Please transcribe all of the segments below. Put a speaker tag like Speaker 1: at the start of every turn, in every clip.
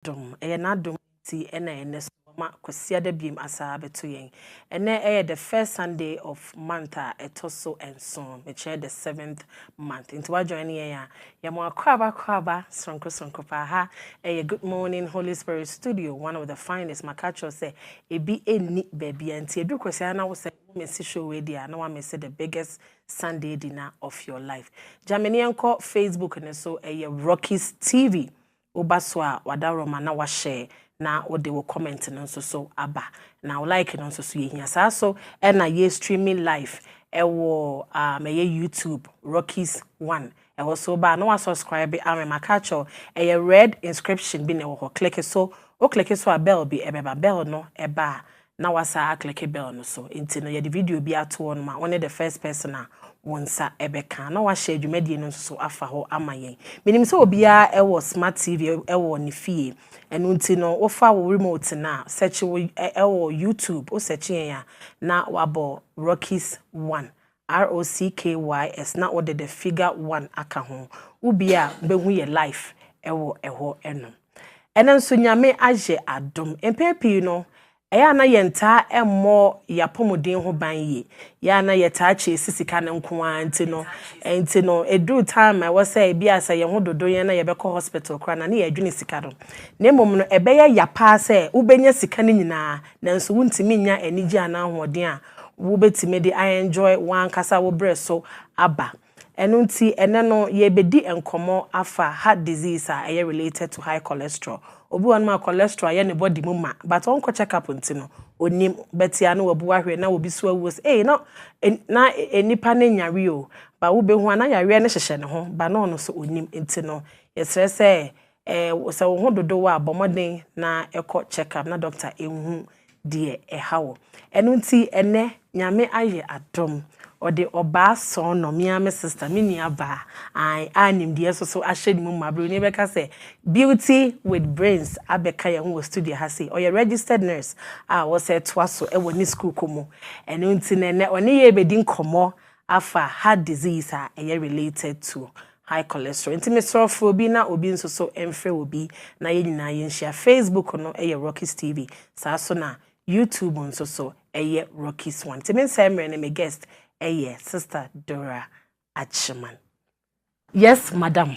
Speaker 1: dom na dom ti na ene so ma kwasia da biem asa beto yen ene the first Sunday of month etoso enson me the 7th month into wa join yen ya mo akwaba sonko pa ha good morning Holy Spirit studio, one of the finest makacho say ebi eni baby anti edu kwasia na wo say messy show we dia na wa me say the biggest Sunday dinner of your life Germany enko Facebook and so Rockies TV Obaswa wadaroma na wa share na ode wo comment no so aba na wo like no so yehia sa so e na ye streaming live e wo ye YouTube Rockies 1 e wo so ba no wa subscribe makacho e red inscription bi na wo click so o click so a bell bi e beba bell no e ba na wa sa click bell no so inti no ye the video bi ato no ma one the first person wonsa ebeka na wa share dwumadi no so afa ho amayen menim se obia e wo smart TV e wo ne fie enu nti no wo fa wo remote na search wo e wo YouTube o search ya na wabo Rockies 1 ROCKYS na wo the figure 1 aka ho ubia behu ye life e wo eho eno enenso nyame age adom empepi no eya na yenta emmo yapomodin ho ban ye ya na yeta che sisika ne nko anti no edu time I was say bia say ye ho dodo ye na ye beko hospital kra na ye adwene sika do na emom no ebeya yapa say ubenya sika ne nyina nanso wuntimi nya anigi ana hoden a wo betime de I enjoy one kasa wo breso aba enunti ene no ye bedi enkomo afa heart disease a related to high cholesterol obi wan ma cholesterol ye ne body mu ma but on ko check up ntino onim betia no obu ahwe na obi so awos no na enipa ne nyare o ba wo be hu na yare ne hyehye ne ho ba no no so onim ntino yesre se se wo ho dodo wa abomoden na eko check up na doctor ehu de hawo enunti ene nyame aye adom ode oba so no me sister me ni aba anim de so ahye mu mabro ni beka say beauty with brains abeka ye ho studio ha say or registered nurse was say twaso e woni school komo eno nti ne one ye bedi nkomo afa heart disease related to high cholesterol nti me so for obi na obi nso so emfre obi na ye nyina ye nhia Facebook no Rockies TV sa so na YouTube nso so Rockies 1 nti me say me guest Sister Dora Achiman. Yes, madam.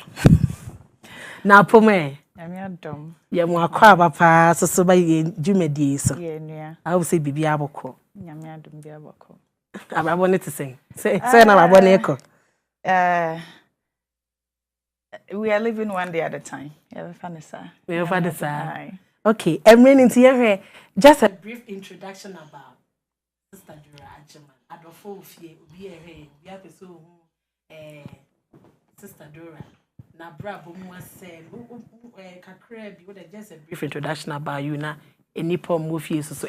Speaker 1: Na pome.
Speaker 2: Yami adom.
Speaker 1: Ye mo akwa papa so ba ye dwumadi so.
Speaker 2: Ye nua.
Speaker 1: I will say bibi aboko.
Speaker 2: Yami adom bi aboko.
Speaker 1: Abrabo ne tesen. Say na abrabo ne eko.
Speaker 2: We are living one day at a time. Yeah, we
Speaker 1: Okay, I'm into here. Just a brief introduction about Sister Dora Achiman. Adofo fie obi ehe bi apeso Sister Dora na Abrabo Mu Nsem kakra bi what just a brief introduction about you na enipo mu fie so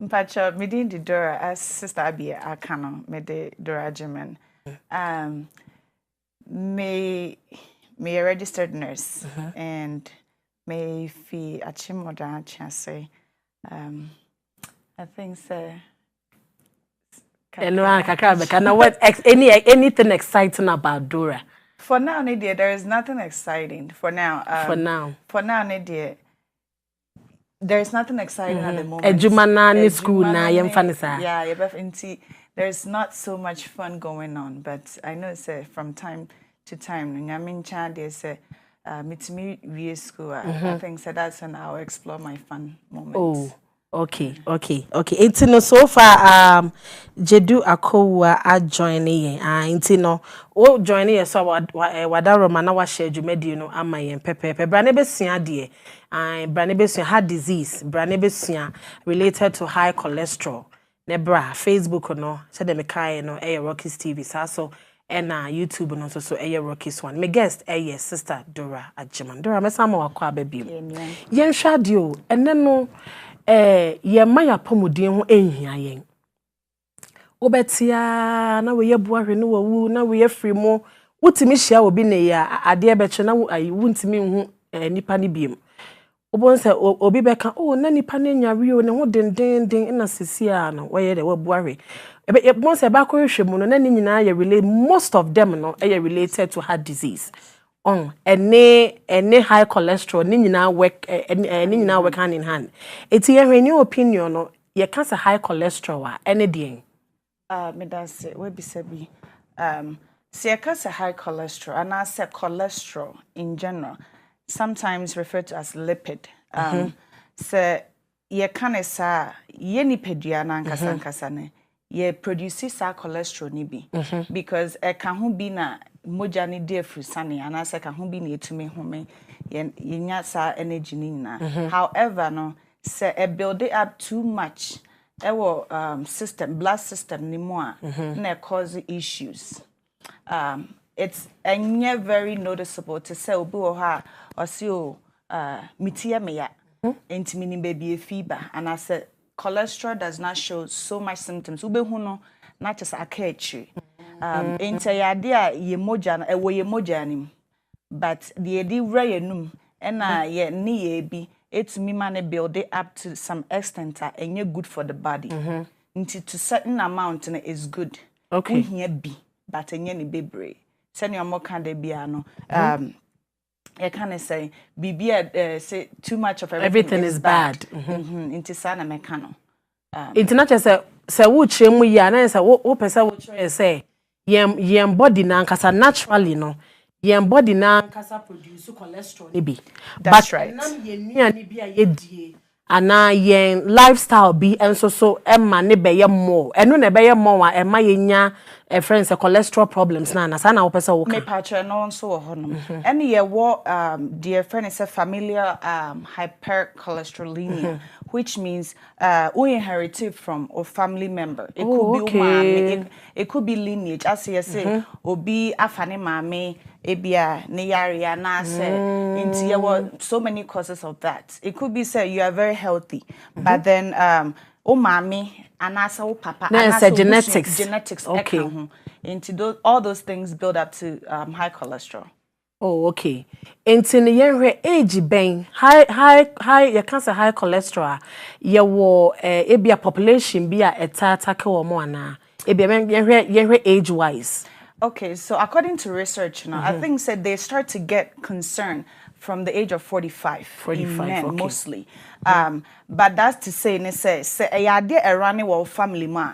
Speaker 2: Mpacha me di Dora as Sister.ABBY akano me de Dora Achiman me a registered nurse and me fi achimoda chase I think so.
Speaker 1: And what anything exciting about Dora?
Speaker 2: For now, Nadia, there is nothing exciting. For now, Nadia, there is nothing exciting at the moment.
Speaker 1: Ejumana school na yemfanisa.
Speaker 2: Yeah, there's not so much fun going on, but I know say from time to time, Nyamin Chad say meet me via school. I think so that's when I'll explore my fun moments.
Speaker 1: Oh. Okay. It's no so far Jedu Akowa a joining no o joining so wadaroma na wa share dwumadi no amayen pepepe brane besua de brane besua heart disease brane besua related to high cholesterol nebra Facebook no se de mekai no Rockies TV so na YouTube no so Rockies 1 me guest Sister Dora Achiman Dora mesama wakwa ababim yen hwade o ene no ye maya pomodin ho enhia yen obetia na we yebuahwe no wawu na we yefri mo wutimi hia obi ne ya ade ebeche na wuntimi hu nipa ne biem obonse obi beka na nipa ne nyare o ne ho denden na sisia no we ye de wabuahwe bonse ba ko hwe mu no na ni nyina ye relate most of them no related to heart disease any high cholesterol ni nyina work ni nyina work hand in hand. Eti ye new opinion no ye can say high cholesterol any dey.
Speaker 2: Me that say we be say be say high cholesterol and I say cholesterol in general sometimes referred to as lipid. Say ye can say ye nipadua na nkasa ne ye produce sa cholesterol ni bi because e ka ho bi na moja ni dey frusane and I say ka ho bi na etumi home ye nya sa energy ni na. However no say e build it up too much our system, blood system, ni more, na cause issues. It's very noticeable to say obi oha or see mitia meya, intimini baby fever, and I said cholesterol does not show so much symptoms. Ube huno not just a catchy. Inte ya dia ye moja ye moja nim, but the edi rare num, and ye ni ye be. It's me man build it up to some extent and you're good for the body. Into to certain amount and is good.
Speaker 1: Okay.
Speaker 2: Here be, but and ye be brave. Send your more can they be ano. I can't say say too much of everything is bad. Into sana mekano.
Speaker 1: It's not just say wo chemu ya na say wo pesa wo try say yem body na nkasa naturally no. Yen body na kasa produce cholesterol ni bi.
Speaker 2: That's right.
Speaker 1: Nam yen nuane bi a yedie ana yen lifestyle bi enso so emma ne be ye more. Eno na be ye more a emma yenya friends cholesterol problems na sa na wo pese wo ka.
Speaker 2: Me patch no nso wo honom. Any ye wo dear friend is a familiar hypercholesterolemia, which means we inherited from a family member. It could be mama, it could be lineage. As you say, obi afane mame ebia ne yare na say into there so many causes of that. It could be say you are very healthy, but then mami anasa o papa
Speaker 1: anasa genetics
Speaker 2: okay into all those things build up to high cholesterol.
Speaker 1: Oh, okay. Into the young age ben high you can say high cholesterol ye wo ebia population be a take wo mo ana ebia yen age wise.
Speaker 2: Okay, so according to research now, I think said they start to get concerned from the age of 45 in men, okay. Mostly. But that's to say, family ma.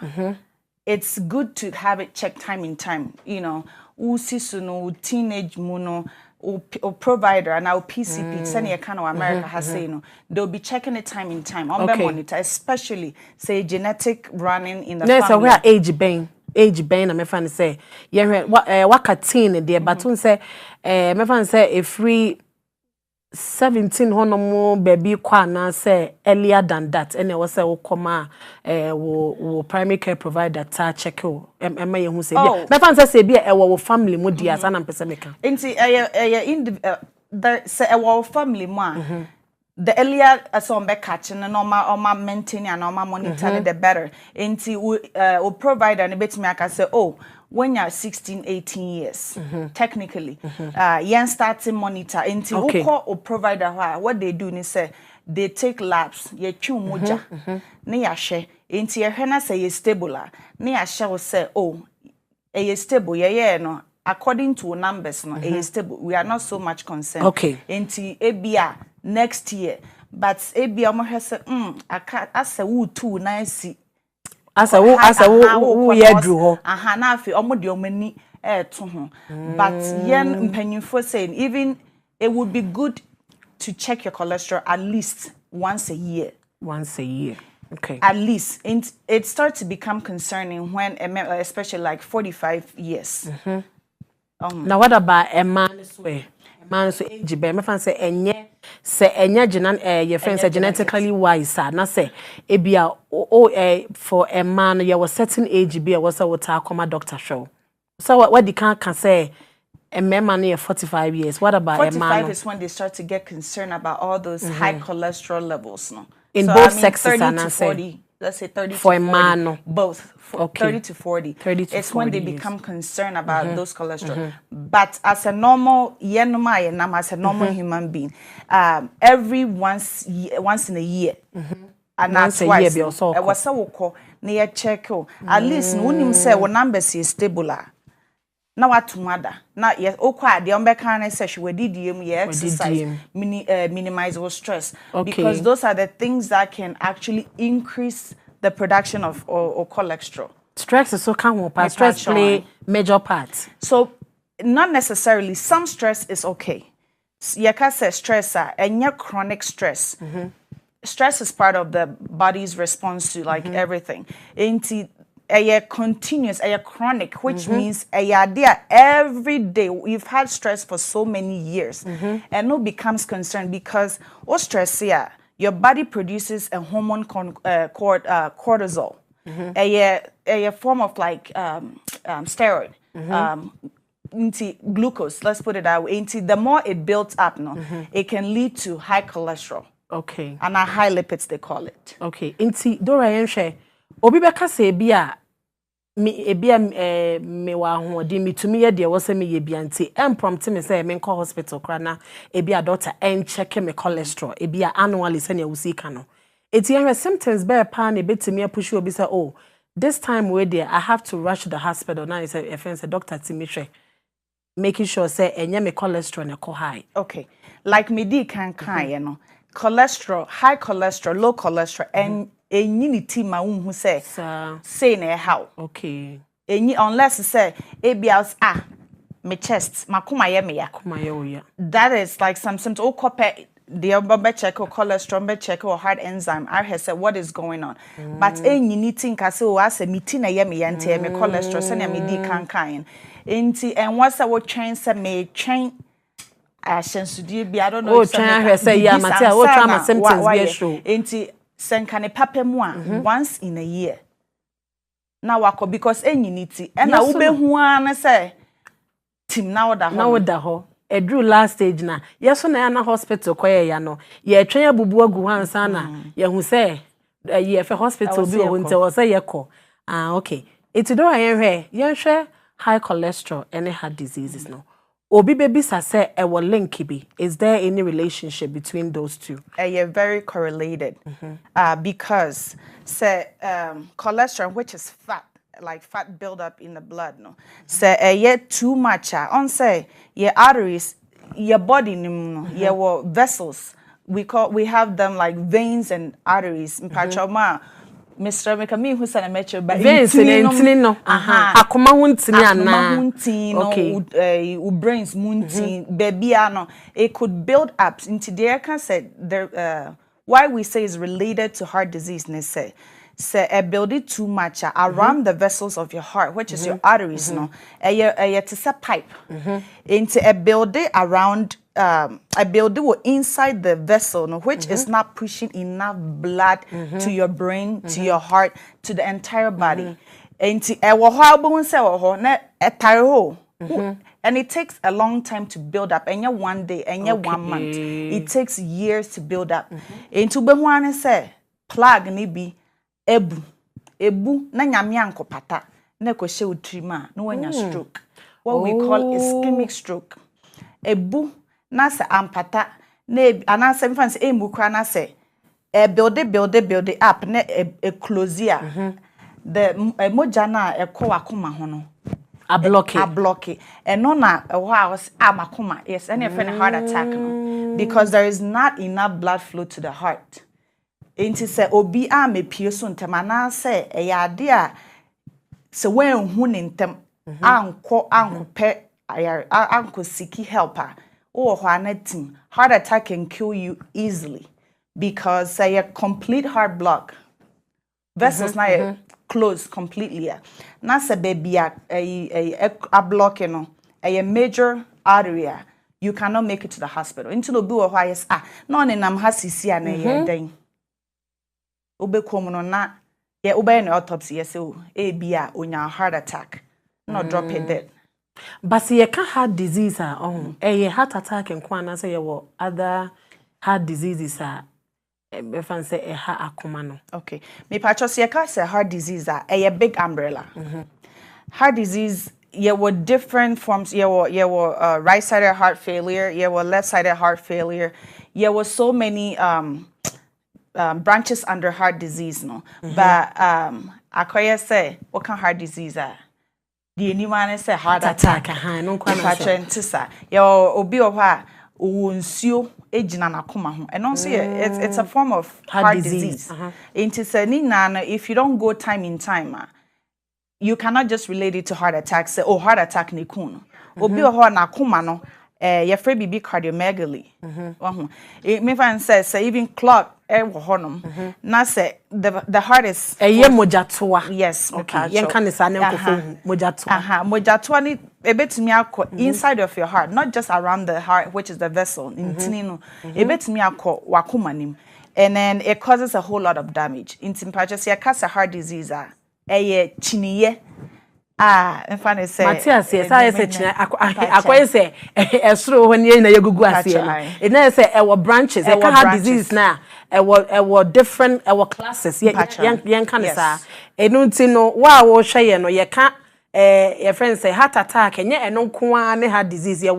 Speaker 2: It's good to have it checked time in time. You know, teenage muno or provider and our PCP, send kind of America has say, they'll be checking it time in time on the monitor, especially say genetic running in the family.
Speaker 1: So where age ben na me fan say ye wakatin there but un say me fan say a free 17 honomo baby kwa na say earlier than that and was say wo koma wo primary care provider ta check o emma ye hu say me fan say be e wo family mu dia sa na mpese meka
Speaker 2: enti in the say e family mu the earlier some back catching and normal maintaining and normal monitoring the better. Into we provider and bit me I can say, oh, when you're 16, 18 years, technically, you starting monitor into who call or provider what they do is say they take labs, ye chew moja, ne ya share, into your henna say ye stable, ne ya shall say, oh, a stable, yeah, no. According to numbers, no, a stable. We are not so much concerned.
Speaker 1: Okay.
Speaker 2: Into ABR next year, but ABR mo has as a woo too nice. As a woo
Speaker 1: yeah drew ho.
Speaker 2: Na fi omo de omani to ho. But yen mpanyinfo saying even it would be good to check your cholesterol at least once a year.
Speaker 1: Once a year. Okay.
Speaker 2: At least it starts to become concerning when especially like 45 years.
Speaker 1: Now what about a man's way? A man's age be me fan say enya your friends are genetically wise na say ebia for a man you was certain age be was a water come doctor show. So what the can say a man near 45 years. What about
Speaker 2: 45
Speaker 1: a man?
Speaker 2: 45 is when they start to get concerned about all those high cholesterol levels no.
Speaker 1: In so, both sexes
Speaker 2: 30 to 40. Let's say 30
Speaker 1: for
Speaker 2: to 40.
Speaker 1: A man, no.
Speaker 2: Both.
Speaker 1: Okay.
Speaker 2: 30 to 40.
Speaker 1: 30 to
Speaker 2: it's
Speaker 1: 40
Speaker 2: when they
Speaker 1: years.
Speaker 2: become concerned about those cholesterol. But as a normal, as a normal human being, every once in a year, and
Speaker 1: once
Speaker 2: that's
Speaker 1: a
Speaker 2: twice.
Speaker 1: year, be also.
Speaker 2: I was so near check. At least, when you say what numbers is stable. na watumada na yes okwa de ombeka na say she wedi diem ye exercise minimize your stress because those are the things that can actually increase the production of or cholesterol.
Speaker 1: Stress is so can stress play major part.
Speaker 2: So not necessarily. Some stress is okay. Yeka say stress and chronic stress. Stress is part of the body's response to like everything. Into a continuous, a chronic, which means a there every day. You've had stress for so many years, and no becomes concerned because what stress here, your body produces a hormone cortisol, a form of like steroid. Glucose, let's put it that way. The more it builds up, it can lead to high cholesterol.
Speaker 1: Okay.
Speaker 2: And a high lipids, they call it.
Speaker 1: Okay. Dora yenhwe obi beka say bia me wa hoodi me tumi ye de wo say me ye bia nti prompt me say me call hospital kra na bia doctor check me cholesterol bia annually say na wusi ka no. Eti yenhwe symptoms be pa na betimi apush obi say oh this time we there I have to rush to the hospital. Now say a friend say doctor Timitwe making sure say enye me cholesterol na ko high.
Speaker 2: Okay. Like me di kan you know. Cholesterol, high cholesterol, low cholesterol, and nyiniti ma unhu say na how.
Speaker 1: Okay.
Speaker 2: Unless say ABLs me chest, makuma ye me ya.
Speaker 1: Kuma ye oya.
Speaker 2: That is like some symptoms. Copy the be check or cholesterol, be check or heart enzyme. I have said what is going on. But nyiniti nka say o ase miti na ye me ya nte me cholesterol say na me di kan. Enti and once I would train say me train I don't know if
Speaker 1: I say yeah, Matia, what trauma symptoms be show.
Speaker 2: Enti senkane papemwa once in a year. Now wako because nyiniti and na ube hu na say team now da ho.
Speaker 1: Edru last stage na. Yeso na ya na hospital koye ya no. Ye twen abubu agu hansa na. Ye hu say ye fe hospital bi o nte wo say ye ko. Okay. Iti do ayenhwe, yenhwe high cholesterol and heart diseases no. Obi baby say a link bi. Is there any relationship between those two?
Speaker 2: You're very correlated. Because say cholesterol, which is fat, like fat buildup in the blood, no. Say too much on say your arteries, your body your vessels. We have them like veins and arteries. Mr. Mekami who said a metro but
Speaker 1: no akoma huntini ana
Speaker 2: okay brains muntin baby ano it could build up into there can say there why we say is related to heart disease ne say build it too much around the vessels of your heart which is your arteries no it's a pipe into a build it around I build it inside the vessel, no, which is not pushing enough blood to your brain, to your heart, to the entire body. And it takes a long time to build up. And one day, and 1 month. It takes years to build up. And to be say, plug ni be ebu na nyamianko pata na ko she utrima no wanya stroke. What we call ischemic stroke. Ebu na se ampata na anase mfanse emukra na se build it up na close here the moja na akoma ho no
Speaker 1: a
Speaker 2: block it and no na was amakoma yes any friend heart attack no because there is not enough blood flow to the heart enti se obi amepie so ntem na se ade a se wen hu ne ntem anko pe anko siki helper or heart attack can kill you easily because a complete heart block. Vessels now closed completely. Now say baby a block, you know, a major artery. You cannot make it to the hospital. Into the blue why is no ne nam hasisi na ye den. Ube komuno na ye ube an autopsy yes bia onya heart attack. Not drop it dead.
Speaker 1: But see, you can't heart disease a heart attack and kwana say you other heart diseases if I say a heart akumano.
Speaker 2: Okay. Me patros you can't say heart disease a big umbrella. Heart disease were different forms. Were right-sided heart failure. Were left-sided heart failure. Were so many branches under heart disease. No, but I say what kind of heart disease the anyone say heart attack
Speaker 1: no kwa
Speaker 2: na say yo obi o ha nsuo ejina na koma ho and also it's a form of heart disease. Into say ni na if you don't go time in time you cannot just relate it to heart attack. Say, oh, heart attack ni kuno. Obi oho na kuma no, your friend be cardiomegaly. Me fan say even clot wo honom. Na say the heart is
Speaker 1: mojatoa.
Speaker 2: Yes,
Speaker 1: okay. Yen kan sa na nkofo mojatoa.
Speaker 2: Mojatoa ni ebetumi akọ inside of your heart, not just around the heart, which is the vessel. Intini no. Ebetumi akọ wakoma nim. And then it causes a whole lot of damage. In temperature, say a heart disease chiniye in fact say
Speaker 1: Matthias yes I say chiniye akoye say esuro ho ne na yegugu ase no e na say e branches e ka heart disease na e different classes yen kan sa enu nti no wa wo hwe no ye ka your friend say heart attack enye eno nko a ne heart disease ye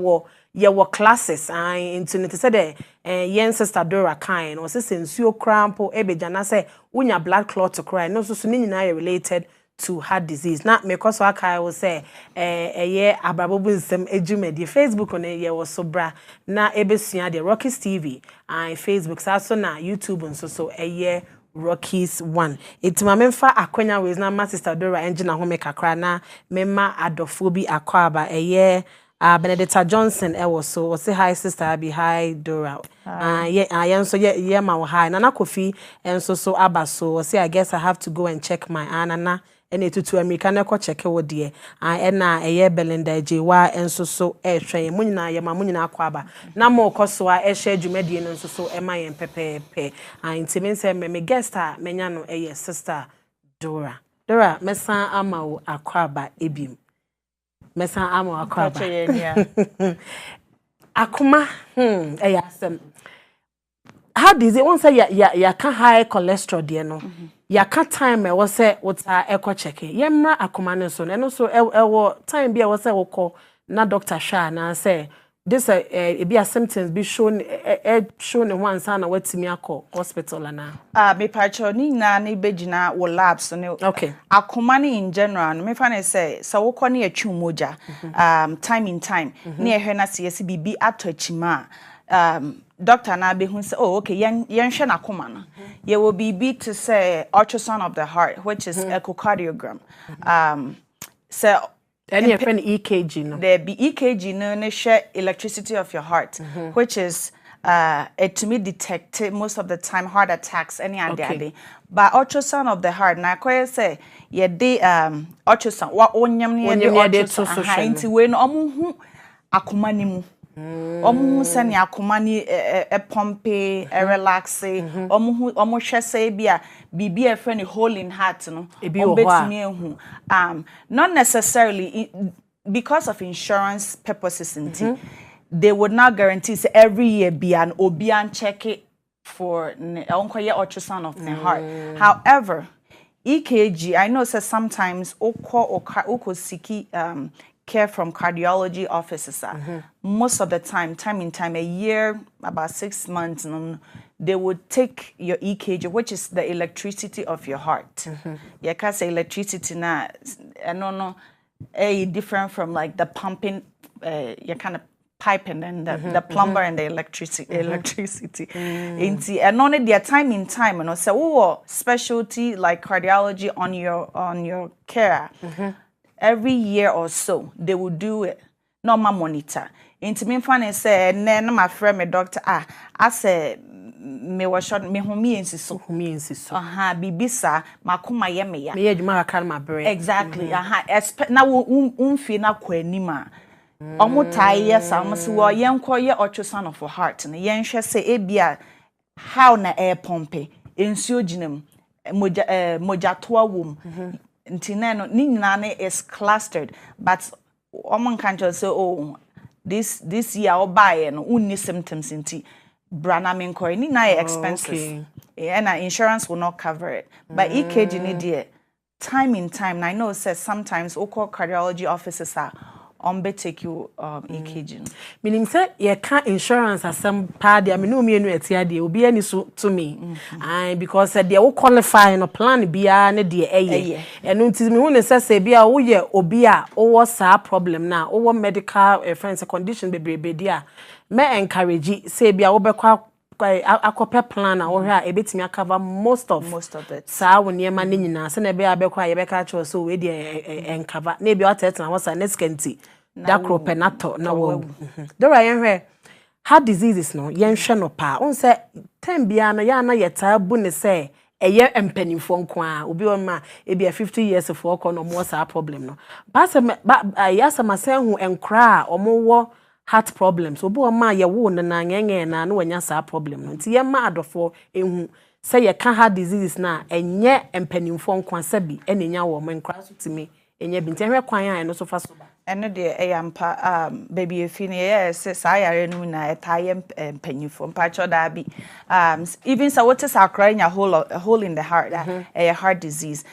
Speaker 1: wo classes into it said yen sister Dora kind or say sensuo crampo ebejana say unya blood clot to cry no so ni nyina related to heart disease na because I will say Abrabo Mu Nsem ejumedi Facebook on ye was so bra na ebesua de Rockies TV and Facebook so na YouTube so Rockies 1. It's my memfa akwenya ways na my sister Dora engine home kakra na memma adofo akwaba Benedicta Johnson so say hi SIS.ABBY hi Dora so ma hi nana Kofi so aba so say I guess I have to go and check my anana ene tutu America na ko check wo de na Belinda Jewa so hwe munyina ye ma munyina akwaba na mo koso a hwe adwumadi no so ma yen pepepe intimi nse me guest a menya no sister Dora mesan ama wo akwaba ebim Mesa amo akwaba. Akuma asem. How does it one say ya can high cholesterol de no. Ya can time e wo say wota echo check. Yemra akuma no so no so e time bia wo say wo call na doctor sha na say this be a symptoms be shown shown one sana watimi akọ hospital na
Speaker 2: me pacho ni na na ibegina wo labs no
Speaker 1: okay
Speaker 2: akoma ni in general me fa na say so wo kọ na atwu moja time in time na ehwe na se bibi ato achima doctor na be hu say oh okay yen hwe na akoma no ye will be to say ultrasound of the heart which is echocardiogram so
Speaker 1: any friend EKG no
Speaker 2: there be EKG no ne share electricity of your heart which is it to me detect most of the time heart attacks any other but ultrasound of the heart na ko say ye dey ultrasound wa onyam ne dey ultrasound inti we no omu akoma ni mu omu se ne akoma ni pompe relaxe omu hwe say bia bibi e friend hole in heart no obetimi ehu not necessarily because of insurance purposes they would not guarantee say every year be an obian check it for ultrasound of the heart. However, EKG I know say sometimes oko siki care from cardiology offices most of the time in time a year about 6 months they would take your EKG which is the electricity of your heart. You can say electricity na I don't know different from like the pumping you kind of pipe and then the plumber and the electricity and only their time in time and so specialty like cardiology on your care every year or so they will do it normal monitor into me fan say na my friend my doctor I say me was short me humi insiso bibisa makoma ye me ya
Speaker 1: me adwuma ka ma brain
Speaker 2: exactly na umfi na kwa anima omutai yes amse wo yenko ye ultrasound of heart na yenhwe se ebia how na air pumpe ensuo ginam moja toa wom ntina no ni nyina na is clustered but omon kan say oh this year obaye no unni symptoms nti brana menko ni na expenses and insurance will not cover it but EKG ni there time in time I know says sometimes oko cardiology offices are on be take you EKG.
Speaker 1: Meaning say ye can insurance as some party I mean no me no etia de obi ani so to me. Because they will qualify no plan bia ne de eye. Eno nti me hu ne say bia wo ye obi a wo sa problem na wo medical friends condition bebrebe dia me encourage say bia wo bekwa akope plan na wo hwe a ebetimi cover most of
Speaker 2: it.
Speaker 1: Sa wo niema ne nyina se na bia bekwa ye beka cho so we de encover na bia watetena wo sa next kanti da cropenato na wo. Dora yenhwe heart diseases no yenhwe no pa on say time bia no ya na yeta bu ne say eye empanifo nko a obi on ma e bia 50 years for ko no mo sa problem no ba se yasa masen hu enkra a omo wo heart problems obi on ma ye wo na nyenye na no wanya sa problem no nti ye ma adofo ehu say ye ka heart diseases na enye empanifo nko asabi enenya wo mo enkra so timi enye bi nti hwe kwan a no so fa so ba
Speaker 2: eno de eyampa baby efini yes sayare no na etayem panyufo mpacho da bi even so what is crying a hole in the heart a heart disease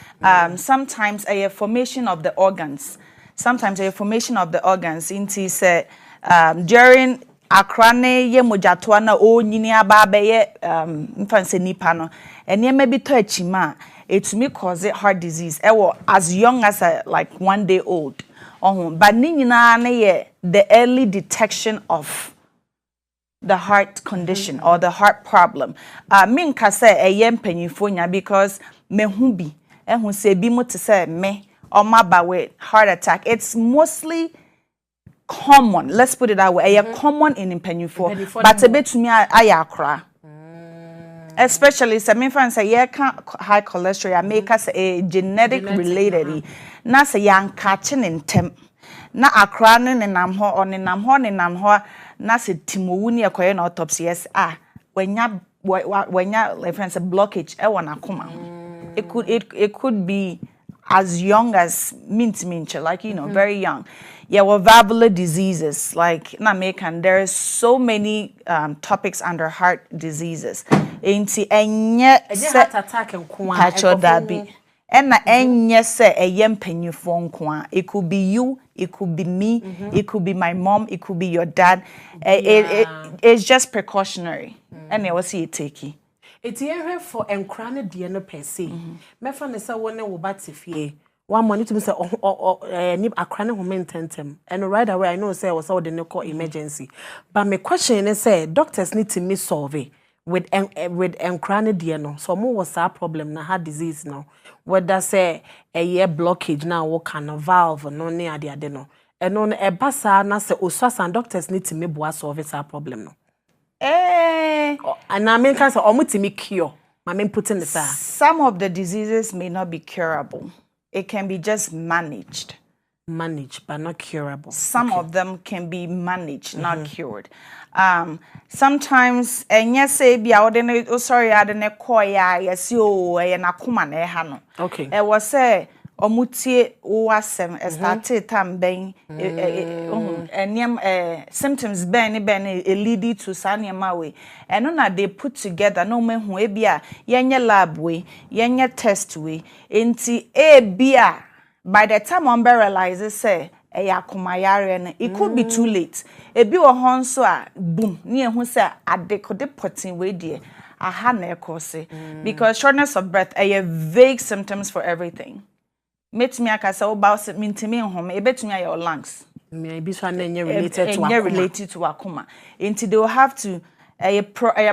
Speaker 2: sometimes a formation of the organs into say during akrane ye mojato na onyini aba be ye mfanse nipa no ene ma bi to achima etumi cause heart disease as young as like 1 day old. But the early detection of the heart condition or the heart problem. Min ka say eyem panyifo because me hu bi ehun se bi mo te say me or ma ba with heart attack. It's mostly common. Let's put it that way. Common in panyifo, but a bit to me ayakra. Especially some infants say high cholesterol make us a genetic related. Na say yang catching in temp. Na akra ne nam ho on nam ho na se timowuni akoye na autopsy wenya like friends a blockage e wona akoma. It could be as young as minch like very young. Yeah, well, valvular diseases like na mekan there is so many topics under heart diseases. Enti enye
Speaker 1: heart attack
Speaker 2: enko and na enye se eyem panyufo nko a it could be you, it could be me, it could be my mom, it could be your dad. It's just precautionary. And it was you take
Speaker 1: it here for encrane de no per se me fa ne se woni wo batifie one money to me say ni akrane ho mententem and right away I know say was all the no emergency but my question is say doctors need to me solve with encrane de no so mo was a problem na heart disease no whether say a year blockage now wo can valve no ne ade no and on e basa na say osasa doctors need to me boa solve this problem no and I mean cancer omutimi cure I mean putting the
Speaker 2: some of the diseases may not be curable. It can be just managed
Speaker 1: but not curable.
Speaker 2: Some of them can be managed, not cured. Sometimes enye say bia odene adene koya yesi o e na kuma na ha no.
Speaker 1: Okay.
Speaker 2: E was say omutie wo asem started time ben symptoms ben lead to saniama we eno na they put together no mehu e bia yenye lab we yenye test we enti e bia by the time on realizes say it could be too late. E bi wo hon so a boom ne ehu say adekode potin we die aha na ekose because shortness of breath vague symptoms for everything. Metumi akasa about mintimi nhom ebetumi your lungs
Speaker 1: maybe so related
Speaker 2: to akoma until they will have to a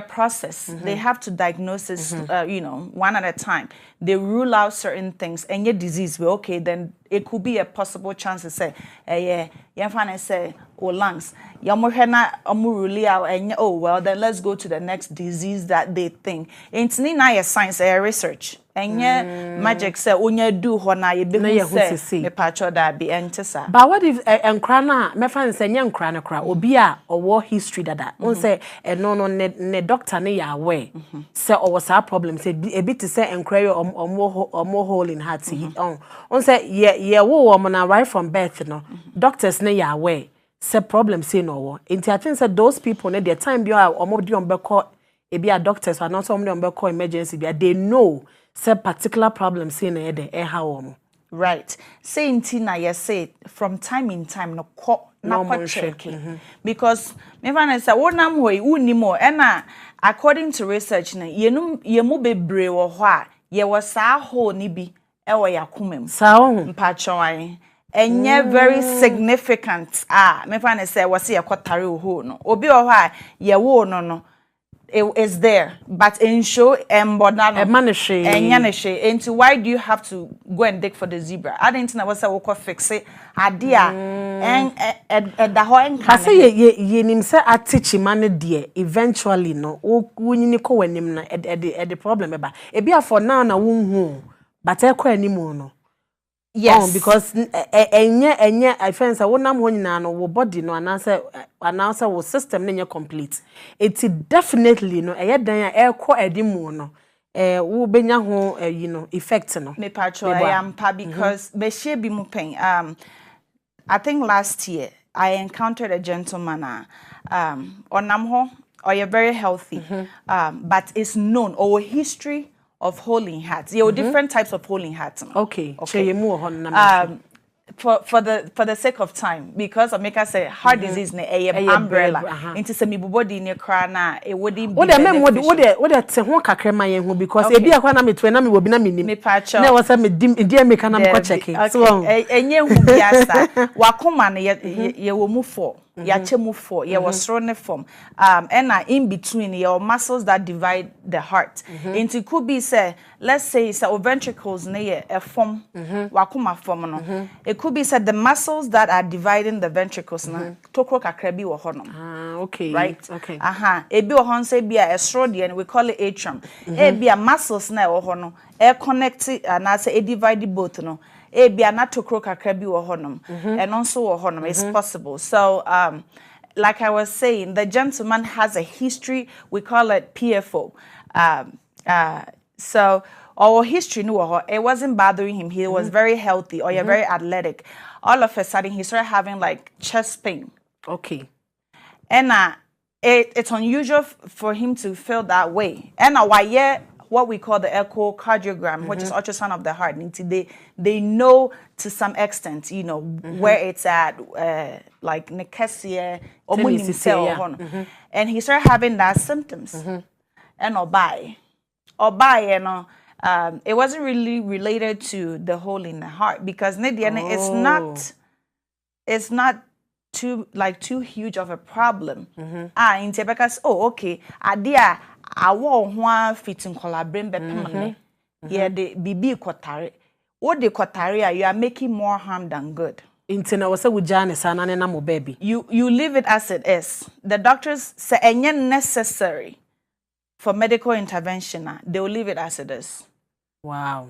Speaker 2: process. They have to diagnose this, one at a time. They rule out certain things and your disease well, okay, then it could be a possible chance to say say lungs rule out and well then let's go to the next disease that they think. It's not science research. And magic say onya do ho na ye be say me patcho da bi entesa.
Speaker 1: But what if enkra na me fan say nya enkra na kra obi a owo history dada on say no ne doctor ne ya aware say o was a problem say e bit say enkra omo hole in heart on say ye wo mo na right from birth no doctors ne ya aware say problem say no wo enti I think say those people ne their time bi omo di on be call e bi a doctors are not some on be call emergency bi they know say particular problem say na e how
Speaker 2: Right. Say intina you say from time in time no check. Because me fan say wonam hoy unimo na according to research na yemu bebre wo ho a ye wo saa ho ni bi e wo yakomam.
Speaker 1: Saa ho
Speaker 2: mpatwan enye very significant me fan say wo se yakotare ho no. Obi wo ho a ye wo no it is there, but in show and into why do you have to go and dig for the zebra? I didn't know what I would fix it. Idea and the whole
Speaker 1: I say ye nim say I teach man dear eventually no when you go when him at the problem about it be for now na won but I quite anymore no.
Speaker 2: Yes,
Speaker 1: because enye I fence wonam ho nyina no wo body no announce wo system no complete. It definitely no eye dan a ekọ edimu no wo benya ho you know effect no.
Speaker 2: Me patcho I am pa because be share bi mu pen I think last year I encountered a gentleman onam ho or you're very healthy but it's known or history of holding hearts. There are different types of holding hearts.
Speaker 1: Okay. For
Speaker 2: the sake of time, because Omeka say heart disease ne umbrella. Into some body in your crana, it wouldn't be. What
Speaker 1: te ho kakrema yen ho because e bi akwa na metwe na me wobi na minim.
Speaker 2: Me patcho.
Speaker 1: Na wo say me dia me kana me ko checking. So
Speaker 2: enye hu biasa. Wakoma ne ye wo mu for. Ya chemu for ye was thrown form and in between your muscles that divide the heart into could be say let's say it's our ventricles near a form wakuma form no it could be said the muscles that are dividing the ventricles na tokro kakra wo honom
Speaker 1: okay
Speaker 2: right
Speaker 1: okay
Speaker 2: e bi wo hon say bi a estrodia and we call it atrium e bi a muscles na wo hono e connect na say e divide both no e bia na tokro kakra bi wo honom and also wo honom is possible. So like I was saying, the gentleman has a history, we call it PFO. So our history no it wasn't bothering him. He was very healthy or very athletic. All of a sudden he started having like chest pain.
Speaker 1: Okay.
Speaker 2: And it's unusual for him to feel that way. And why what we call the echocardiogram, which is ultrasound of the heart. They know to some extent, you know, where it's at, like nekesia, and he started having that symptoms. And Obai, you know, it wasn't really related to the hole in the heart because it's not too huge of a problem. Because okay, idea. Awo ho fitin collabrem bepemne ye de bibi kotare wo de kotare you are making more harm than good.
Speaker 1: Intina wo se wo jane sana ne na mo baby
Speaker 2: you leave it as it is. The doctors say enye necessary for medical intervention they will leave it as it is.
Speaker 1: Wow.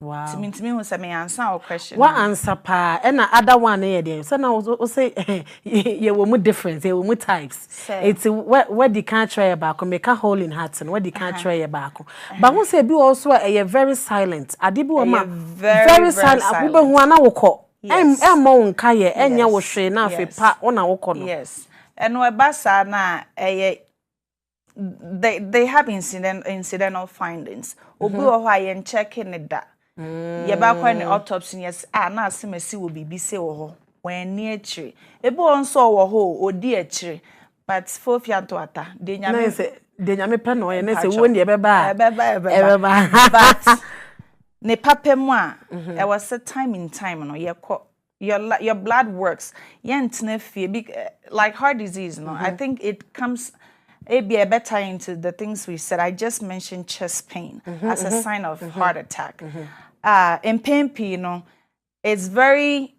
Speaker 2: To me who say me answer our question.
Speaker 1: What answer pa and other one here there. So now we say you will more difference, you will more types. It's what the can't try about make a hole in heart and what the can't try about. But we say be also a very silent. Adibu very silent. Ube huana woko. Mo nkaye enya wo hwe na afi pa ona woko no. Yes.
Speaker 2: And we basa na they have incidental findings. Obi wo ha ye checking it that. Yeba kwa ni autopsy yes na asemesi wo bibi se wo ho when near tree ebe on so wo ho odi akire but fofia to ata de
Speaker 1: nyame pe no ye na se wo ne ebeba
Speaker 2: but ne papem a there was a time in time no your blood works yentna fie like heart disease no I think it comes a better into the things we said. I just mentioned chest pain as a sign of heart attack. In pain, you know, it's very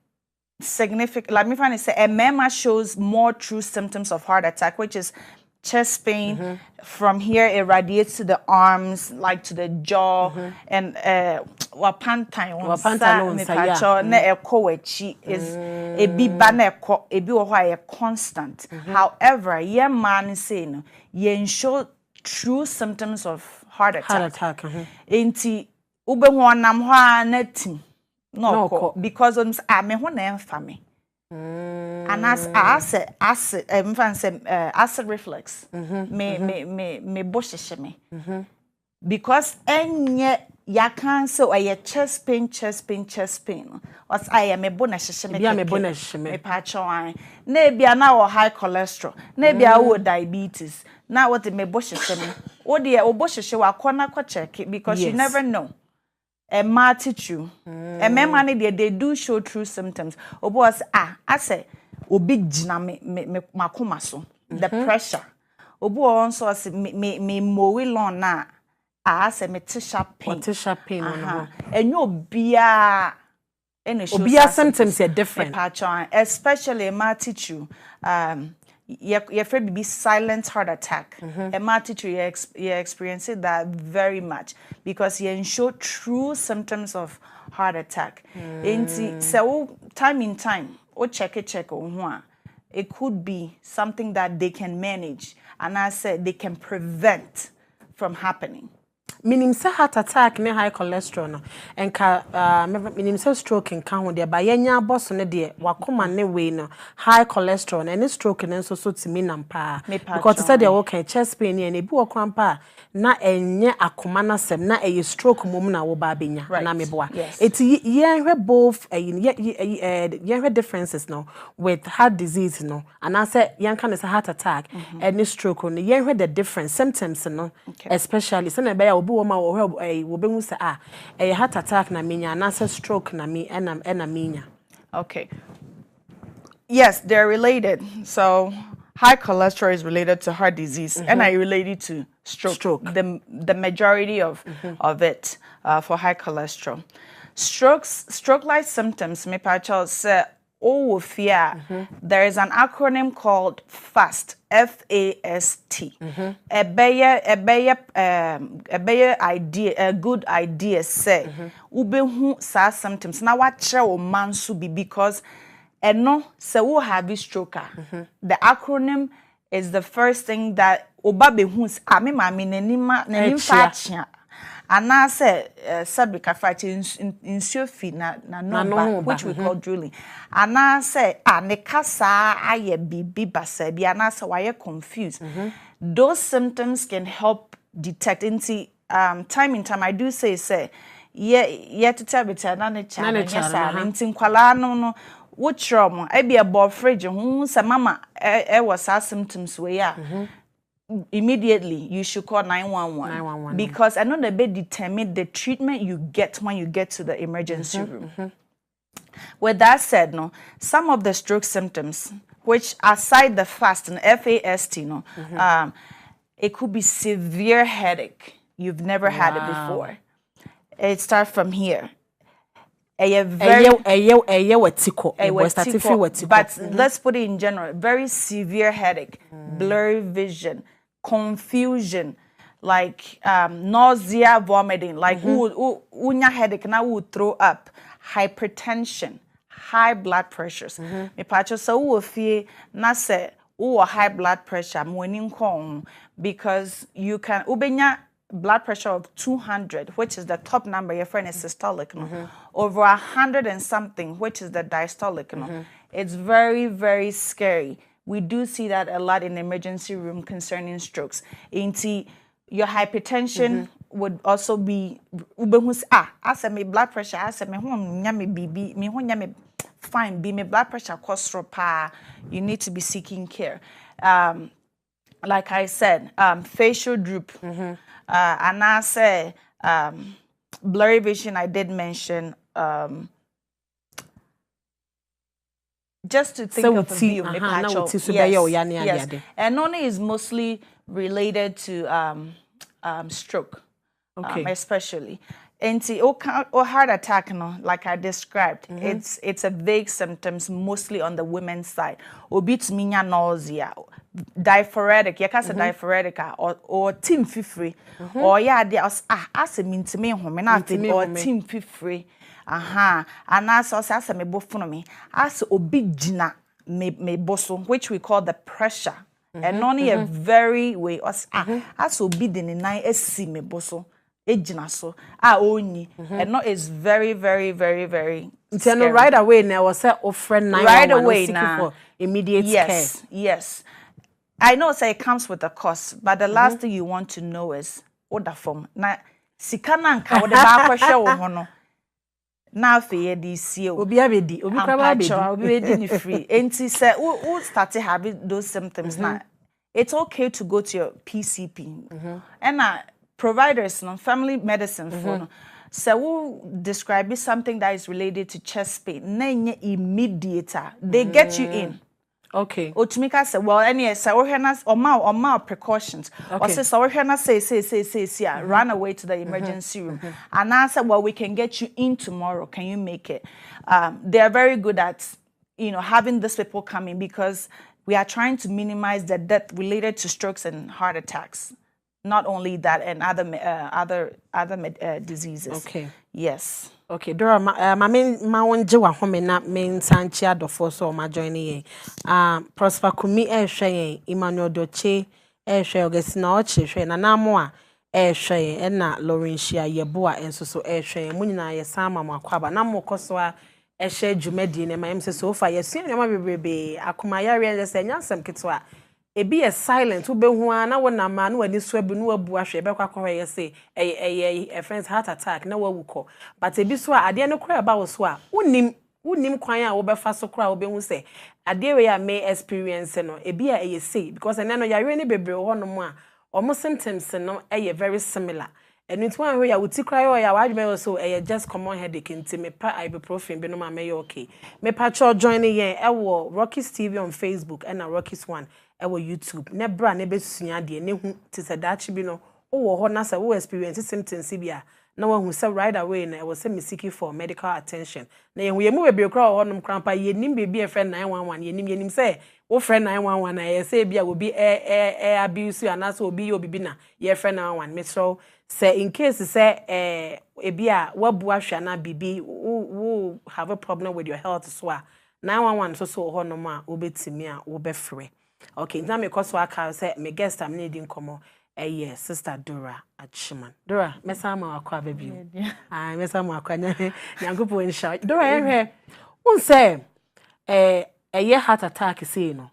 Speaker 2: significant. Like me finally say, a mema shows more true symptoms of heart attack, which is chest pain. From here, it radiates to the arms, like to the jaw, and wapantai is a bibaneko, a biwa constant. However, yeah, man saying you show true symptoms of heart attack. Inti ube wanam hwa netim no because me ho na emfa me. And as acid reflux me bosheshe me because enye ya can so a chest pain was I am a bonus me patch on na bia na or high cholesterol na bia wo diabetes na what me bohye wo de obohye wa kona kwa check because you never know a matitude a memani they do show true symptoms obos I say obi gina me makoma so the pressure obo on so me mowi long na say me sharp pain and you bia
Speaker 1: obia symptoms are different
Speaker 2: especially matitude your friend be silent heart attack a matitude you experience that very much because you show true symptoms of heart attack so time in time or check on it could be something that they can manage and I said they can prevent from happening.
Speaker 1: Meaning say heart attack ne high cholesterol no enka meaning say stroke nka ho de ba yenya boss ne de wakoma ne we no high cholesterol na ne stroke ne so timi nam pa because say de wo kan chest pain ne bi wo kwan pa na enye akoma na sem na eye stroke mum na wo ba benya na meboa eti yenhwe both yenhwe differences no with heart disease no and I say yenka ne say heart attack and ne stroke no yenhwe the different symptoms no especially say na be ya woma wo be hu say heart attack na menya na say stroke na me na menya.
Speaker 2: Okay, yes, they're related. So high cholesterol is related to heart disease and I related to stroke. The majority of it for high cholesterol. Stroke-like symptoms me patch say fear. There is an acronym called FAST, F-A-S-T. A good idea say ubehu sa symptoms. Now what o mansu be because no se wo have stroke. The acronym is the first thing that obabehu me mami nenim fa and I say SIS.ABBY insure fee na no which we call drooling. And I say ne kasa aye bibi basa bi and I say why confused. Those symptoms can help detect into time in time I do say yeah to tell bit na ne cha ntin kwala no what wrong I be about fridge hu say mama was symptoms we ya immediately you should call 911 because I know the bed determine the treatment you get when you get to the emergency room. With that said, no, some of the stroke symptoms, which aside the FAST and FAST, no, it could be severe headache. You've never had it before. It starts from here. But let's put it in general. Very severe headache, blurry vision, confusion, like nausea, vomiting, like unya headache now would throw up, hypertension, high blood pressures. Me pacho so wo fie na se wo high blood pressure because you can ubenya blood pressure of 200, which is the top number, your friend is systolic, no? Over 100 and something, which is the diastolic. No? It's very, very scary. We do see that a lot in the emergency room concerning strokes. Your hypertension would also be I said me blood pressure, I said me BB, me fine, be me blood pressure pa. You need to be seeking care. Like I said, facial droop. And I say blurry vision I did mention just to think of a view yes. And only is mostly related to stroke, especially and or heart attack, no, like I described. It's a vague symptoms mostly on the women's side. Obitminya nausea, diaphoretic, yakasa diaphoretic or team fifri or yeah they as a mean to me home and or team fifri and as a me bofonomy as obigina me boso which we call the pressure and only a very way as obidin in nine see me boso ejina so only and not is very very very very
Speaker 1: so right away now was a friend 911 right away now for immediate care.
Speaker 2: Yes. I know say it comes with a cost, but the last thing you want to know is order form. Now, sika na nka wo de ba kwhwe wo ho no na afi ye di sie o
Speaker 1: obi abedi obi kwaba abedi
Speaker 2: obi bedi ni free enti say who start having those symptoms now it's okay to go to your PCP and providers no family medicine for no so who describe something that is related to chest pain na immediate they get you in.
Speaker 1: Okay.
Speaker 2: Otumika say well any say we na oma precautions or say we na say run away to the emergency room and answer well we can get you in tomorrow, can you make it? They are very good at having these people coming because we are trying to minimize the death related to strokes and heart attacks, not only that and other diseases.
Speaker 1: Okay.
Speaker 2: Yes.
Speaker 1: Okay, Dora, ma wonje wa home na me nsanchi adofo so ma join ye. Prosper Kumi ehwe Emmanuel Doche ehwe Ogesina Ochehwe na namo a ehwe na Laurentia Yebo a enso so ehwe mu nyina ye sama mu akwaba na mo koso a ehwe dwumadi ne mayem se so fa ye sua nyama bebrebe akoma yare se nyansem ketwa ebi is silent wo behu na wona ma na wani so abi no wabu ahwe be kwakwa ye say a friend's heart attack na wawuko but ebi so ade no kura ba wo so a unim kwan a wo be fa so kura wo behu say ade we ya may experience no ebi a ye say because ene no yare ne bebre ho no mu a omo symptoms no very similar and it one we ya wuti kura yo ya wadme so just common headache nti me pa ibuprofen bi no ma me okay me pa cho join ye wo Rocky's TV on Facebook and Rocky's one ewo YouTube ne bra ne besua de ne hu ti se dachi bi no wo ho na se wo experience symptoms bi a na wo hu se right away na wo se me seeking for medical attention na ye hu ye mu bebre kra ho nom krampa ye nim be bi e friend 911 ye nim se wo friend 911 na ye se bi a obi abuse ana so obi ye obi bi na ye friend 911 me so say in case say ebi a wabu ahwa na bibi wo have a problem with your health so a 911 so ho nom a obetimi a wo be free. Okay, now me cause waka say me guest am needing komo sister Dora Achiman. Dora, me sama akwa baby. Me sama akwa nyangopo insha. Dora ehwe un say heart attack say no.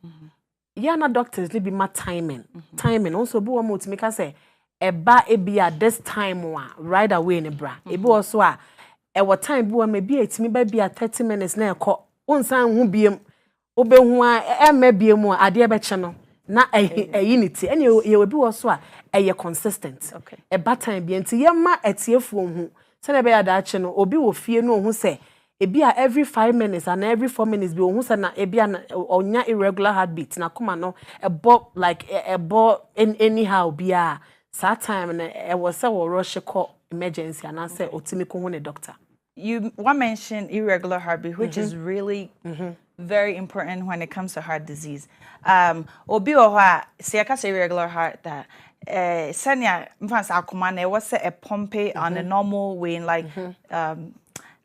Speaker 1: Ya na doctors li be ma timing. Timing also bu wo to make say eba ebia this time right away ne bra. Ebi also a what time bu me bi etimi ba bia 30 minutes na ekọ. Unsan hu biem obehu a emebie mu ade ebeche no na unity ene ye obi wo so a consistent e batan bi enti ye ma etiefuo hu se na be ya da che no obi wo fie no hu se ebi a every 5 minutes and every 4 minutes bi hu se na ebi a onya irregular heartbeat na kuma no ebo like ebo anyhow bia sa time na e wo se wo rush call emergency and say otimi ko hu ne doctor.
Speaker 2: You mentioned irregular heartbeat, which is really very important when it comes to heart disease. Obi oha say irregular heart that senya mfans akoma na was a pump on a normal way like on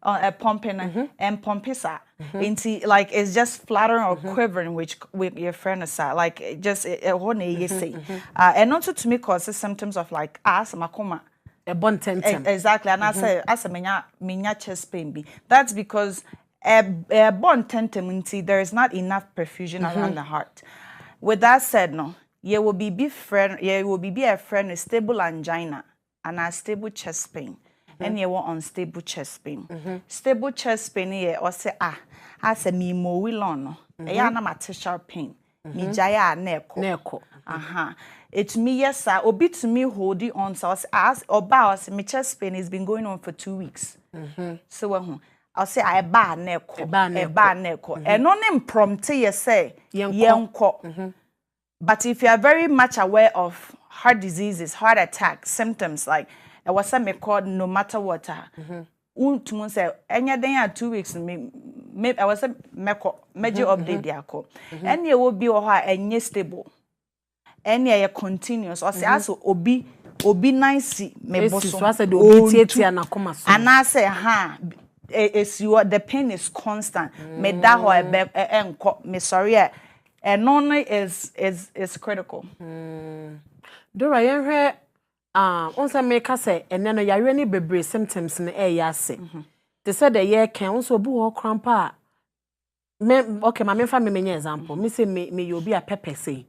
Speaker 2: a pumping and pumpisa into like it's just fluttering or quivering which with your friend is like just you say and also to me causes symptoms of like asthma coma.
Speaker 1: A bon tension.
Speaker 2: Exactly, and I say as a minya chest pain be. That's because a bon tension there is not enough perfusion around the heart. With that said, no, you will be a friend with stable angina and a stable chest pain, and you want unstable chest pain. Stable chest pain ye or say as a me mo wilon no, na matishal pain. Mi jaya neko. It's me, yes, sir. Obi to me holding on. So as about my chest pain has been going on for 2 weeks. So I'll say I ba neko. And on impromptu, you say yenko. But if you are very much aware of heart diseases, heart attack symptoms, like I was some called no matter what. To say any day 2 weeks maybe I was a major update there. And you will be or stable. And yeah, continuous. Or say as obi nice me boso. And I say it's the pain is constant. Me da ho me sorry. And none is critical.
Speaker 1: Dora yenhwe onse make say ene no yare ni bebre symptoms na yase. They said the year can also bu ho crampa. Okay, my me fa me example. Me say me you be a pepper say.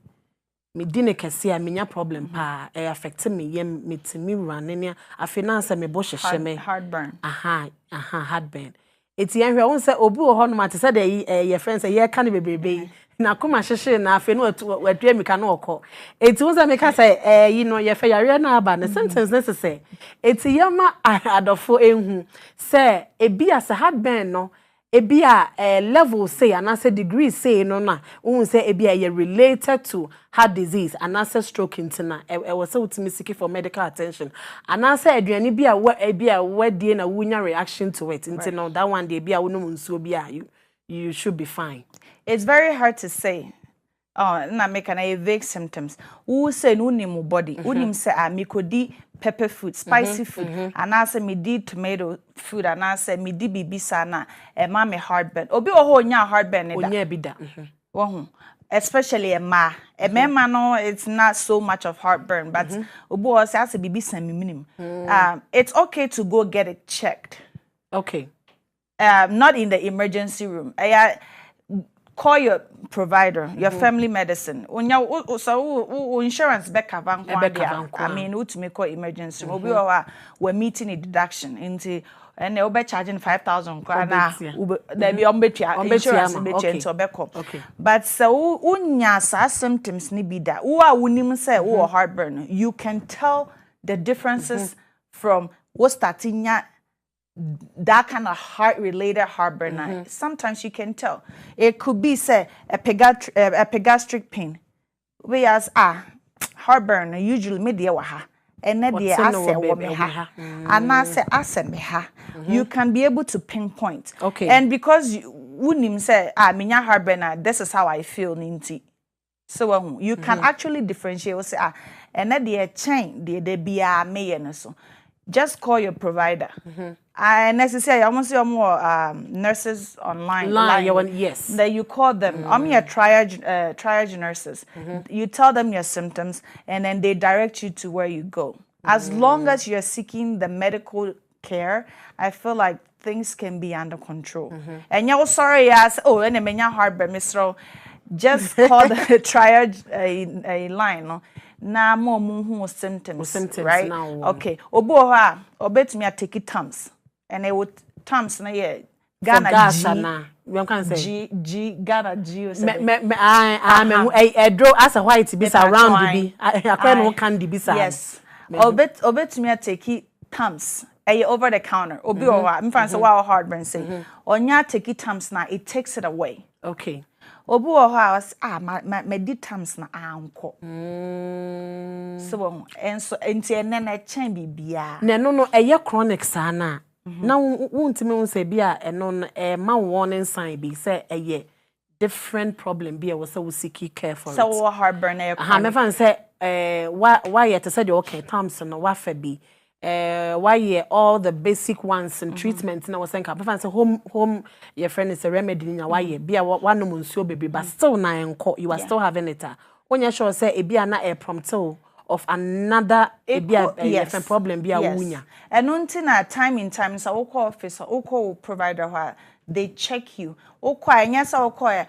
Speaker 1: me di ne kese a menya problem pa e affect me yem metimi running afi na se me bo hyehye me
Speaker 2: heartburn
Speaker 1: heartburn eti yen hwe won se obi wo ho no mate se de ye friends ye ka ne bebrebe na koma hyehye na afi no wadua mika no okọ eti won se me ka se yi no ye fe yare na aba ne sentence ne se eti yama adofo enhu se ebi as heartburn no ebi a level say anase degree say no na won say ebi a related to heart disease anase stroke intina e was say utimi seeking for medical attention anase aduane bi a ebi a wadie na wunya reaction to it intina that one dey ebi a wonum nsuo bi a you should be fine.
Speaker 2: It's very hard to say. Oh, na make an vague symptoms. Who say no name body? Unim say me could di pepper food, spicy food, and I say me di tomato food, and I say me di bibi sana, and me heartburn. Obi oho nya heartburn.
Speaker 1: Onya bida.
Speaker 2: Especially a ma. A mema no, it's not so much of heartburn, but obo say as bibi san minimum. It's okay to go get it checked.
Speaker 1: Okay.
Speaker 2: Not in the emergency room. Call your provider, your family medicine. So insurance back I mean, to make call emergency. We're meeting a deduction into and they'll be charging 5,000 there be insurance okay. But so unya symptoms ni be that unim say heartburn. You can tell the differences from what starting that kind of heart-related heartburn. Sometimes you can tell. It could be, say, epigastric pain. Whereas, heartburn, usually media waha. And then the ase you can be able to pinpoint.
Speaker 1: Okay.
Speaker 2: And because you say, minya heartburn, this is how I feel, ninti. So you can actually differentiate. Say, and then the chain, the be so. Just call your provider. Necessarily, I almost see more nurses online.
Speaker 1: Yes.
Speaker 2: That you call them. I'm your triage nurses. You tell them your symptoms, and then they direct you to where you go. As long as you're seeking the medical care, I feel like things can be under control. And you're sorry, yes. Oh, and then heartburn, Mr. Just call the triage a line. No? Na more symptoms, right?
Speaker 1: Now,
Speaker 2: okay. Obo obet me take it terms, and it would terms na yeah. Ghana G Ghana G.
Speaker 1: I draw as a white be around be. I no candy be.
Speaker 2: Yes. Obet me take it terms. Over the counter. Obi I'm fancy wow heartburn say. Onya take it terms na it takes it away.
Speaker 1: Okay.
Speaker 2: Obu was my terms na anko. So and so and I chain bibia.
Speaker 1: No a chronic sana. Now won't me say bia and non ma warning sign be say a different problem be was so seek care for.
Speaker 2: So heartburn
Speaker 1: me fan say why you said okay Thompson or what be why all the basic ones and treatments na was saying can say home your friend is a remedy in why be one no nsuo baby but still na enko you are still having it when you sure say e bia na a prompt of another different problem be a wunya
Speaker 2: and until time in time so we call office or call provider where they check you o kwa anya sa o call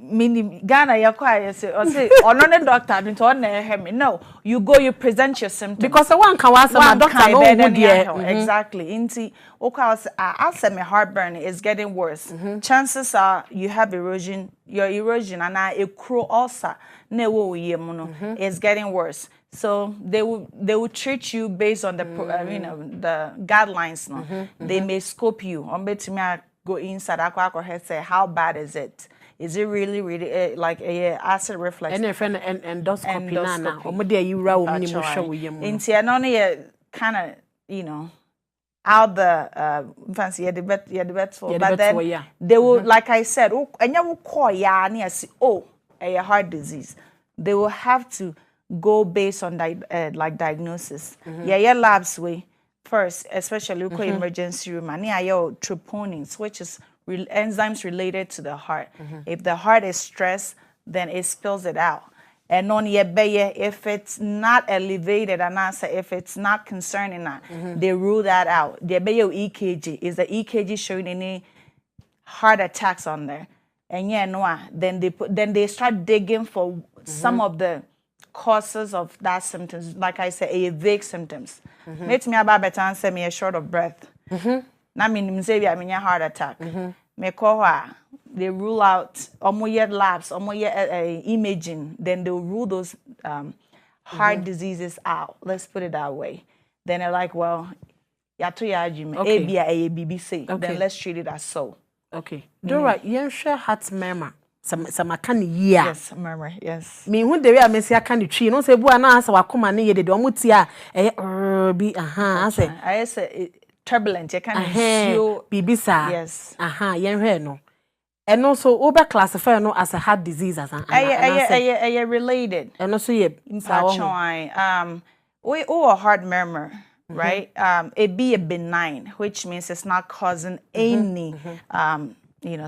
Speaker 2: mini Ghana ya kwa say or no doctor into on no you go you present your symptoms
Speaker 1: because one can was my doctor no good
Speaker 2: exactly inti okay I my heartburn is getting worse chances are you have erosion your erosion and a crow ulcer na wo no is getting worse so they will treat you based on the the guidelines no they may scope you on betimi go inside akwa say how bad is it. Is it really like a acid reflux?
Speaker 1: And a friend endoscopy na omode you raw mini mo hwe wo yem.
Speaker 2: Inti no kind of, out the fancy the bet for but then they will like I said, anya wo call ya na say a heart disease. They will have to go based on like diagnosis. Labs way first, especially emergency room and troponins which is enzymes related to the heart. If the heart is stressed, then it spills it out. And on if it's not elevated, and if it's not concerning that, they rule that out. The EKG is the EKG showing any heart attacks on there? And then they start digging for some of the causes of that symptoms. Like I said, a vague symptoms. Make me about better answer me a short of breath. Na me say I mean a heart attack. Me call her. They rule out omoye labs, omoye imaging. Then they'll rule those heart diseases out. Let's put it that way. Then they're like, well, BBC. Then let's treat it as so.
Speaker 1: Okay. Dora, you share heart murmur. Some can year.
Speaker 2: Yes, murmur. Yes.
Speaker 1: Me who the way I may say I can tree. No say bua na answer wakuma ni ye de omutia be
Speaker 2: I say turbulent. You can feel
Speaker 1: bibisa.
Speaker 2: Yes.
Speaker 1: Yen hwe no. And also over classify no as a heart disease as
Speaker 2: related.
Speaker 1: And also ye
Speaker 2: we a heart murmur, right? It be a benign, which means it's not causing any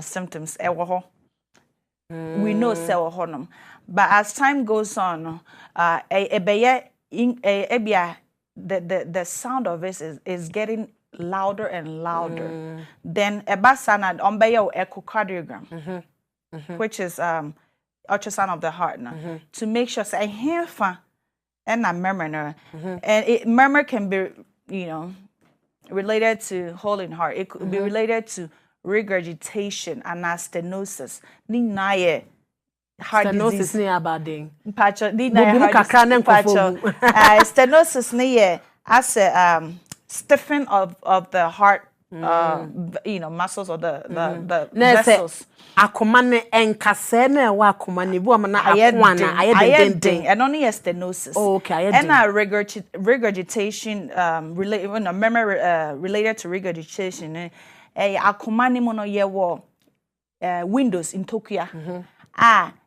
Speaker 2: symptoms. We know cell honum. But as time goes on, the sound of it is getting louder and louder. Then a basana ombeyo echocardiogram, which is ultrasound of the heart now, to make sure say here and a murmur, and murmur can be related to hole in heart. It could be related to regurgitation and stenosis. Ni naye heart disease.
Speaker 1: Stenosis ni abading.
Speaker 2: Pacho ni naye heart disease. Pacho stenosis ni as a stiffen of the heart, muscles or the vessels.
Speaker 1: Akomane enkase na wa akomane bu amana akwana ayedending
Speaker 2: and only a stenosis.
Speaker 1: Okay,
Speaker 2: and a regurgitation memory related to regurgitation. Akomane mo no ye wo windows in Tokyo.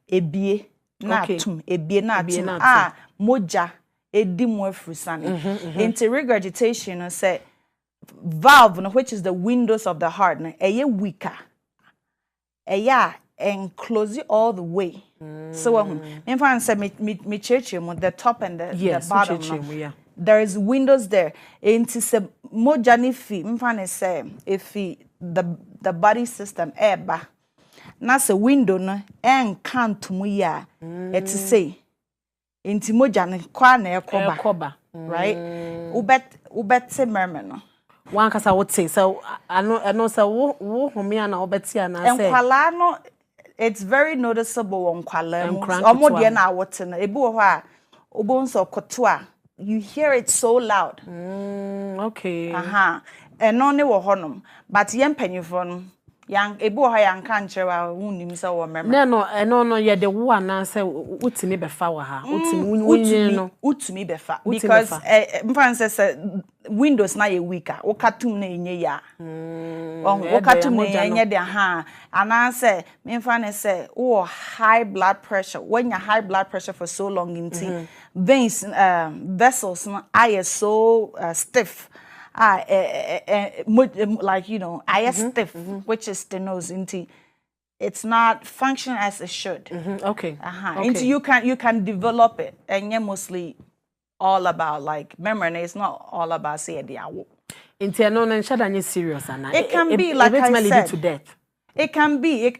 Speaker 2: Ebie na atum ebie na atum moja edi mo afrusane. Into regurgitation say valve which is the windows of the heart eye weaker. And close it all the way. So me say me church the top and the bottom. There is windows there. Into se mojani fi me say if the body system eba. Na se window no en can't mu ya et say into mojani kwa na ekoba. Right? Ubet se murmur no.
Speaker 1: One kasa would say so. I know so. Wo me na obeti na say.
Speaker 2: Enkwala no, it's very noticeable on kwala. Omodie na wote na ebi wo ha obonso kotoa. You hear it so loud.
Speaker 1: Okay.
Speaker 2: Eno ne wo honom, but yen panyufo no yang ebi wo ha yang kan chewa unnim se wo member.
Speaker 1: No ye de wo na say utimi befa wo ha.
Speaker 2: Utimi befa because mfan say windows na ye weaker wokatum na enye ya wokatum na enye de and I say mfan say oh high blood pressure when you high blood pressure for so long into veins vessels are so stiff like I stiff which is stenosis into it's not functioning as it should.
Speaker 1: Okay.
Speaker 2: Into you can develop it and you're mostly all about like memory. It's not all about say the awo.
Speaker 1: Serious
Speaker 2: it can be like I said to death. It can be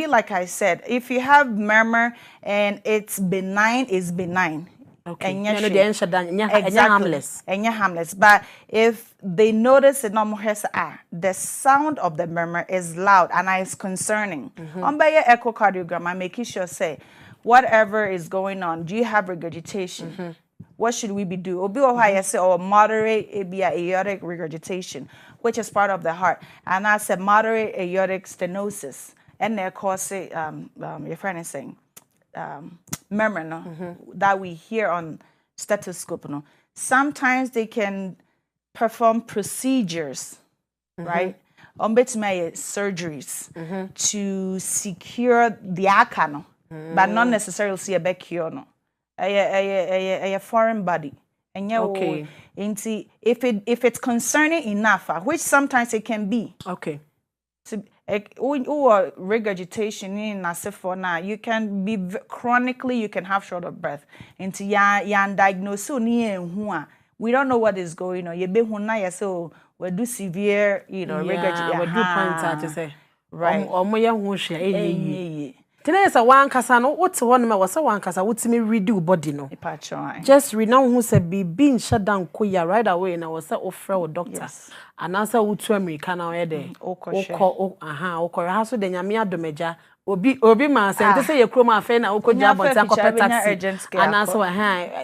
Speaker 2: like I said. If you have murmur and it's benign.
Speaker 1: Okay.
Speaker 2: And
Speaker 1: harmless.
Speaker 2: And you're harmless. But if they notice it the sound of the murmur is loud and it's concerning. By your echocardiogram, I'm making sure say whatever is going on, do you have regurgitation? What should we be doing? Or moderate aortic regurgitation, which is part of the heart. And I said moderate aortic stenosis. And they cause your friend is saying murmur that we hear on stethoscope. Sometimes they can perform procedures, right? Surgeries to secure the akano, but not necessarily see a back here. A foreign body. And okay. If it's concerning enough, which sometimes it can be.
Speaker 1: Okay.
Speaker 2: So, or regurgitation in now, you can be chronically, you can have short of breath. Into yan diagnosed we don't know what is going on. You be huna so we do severe, regurgitation.
Speaker 1: We do point out to say
Speaker 2: right.
Speaker 1: Today is a one kasa no what's one me was a one kasa what me redo body no. Just read now who said be being shut down koya right away and I was offer a doctor.
Speaker 2: Yes.
Speaker 1: And answer wo to America now e dey. Oko ha so de nyame adomeja obi man say to say ye krom afa na okogya bonta akopɛ taxi. And answer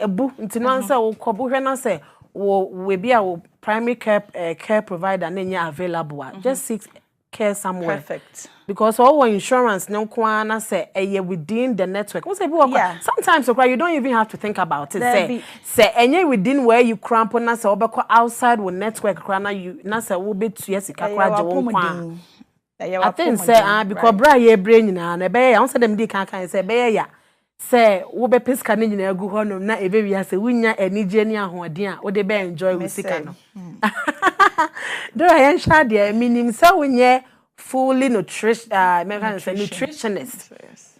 Speaker 1: ebu ntino answer okobo hwe na say we be our primary care provider na nya available. Just seek care somewhere.
Speaker 2: Perfect.
Speaker 1: Because all insurance no kwana say within the network. Sometimes you don't even have to think about it. Say within where you cramp on say obeko outside with network krana you na say wo betu yesika kwa je won kwa. I think say because bra ye brain na na be ya say dem di kan say be ya say wo be piska ni nyina agu honom na ebe wi say wunya anije ni ahoden a wo de be enjoy with sika no. Do I ensure the minim say wonye fully nutritionist.
Speaker 2: Yes.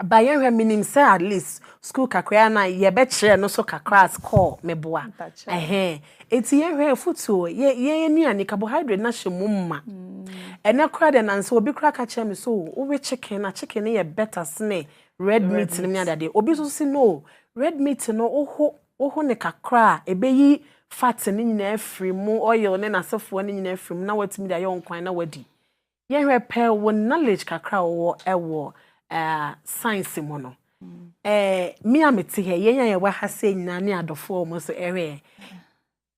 Speaker 1: By your meaning say at least school kakra na ye be chere no so kakra score meboa. Eti ye futu ye nuane carbohydrate na hwemumma. Ene kra de nan so obi kra ka chere me so wo chicken na chicken ye better sne red meat ni me ade obi so si no red meat no oho ne kakra ebeyi fat ni nyina afri mu oil ne na sefo ni nyina afri mu na watimi da ye onkwan na wadi. Ye repair one knowledge kakra wo ewo science mo no. Me amete he ye wa ha se nyina ne adofo mo so ewe.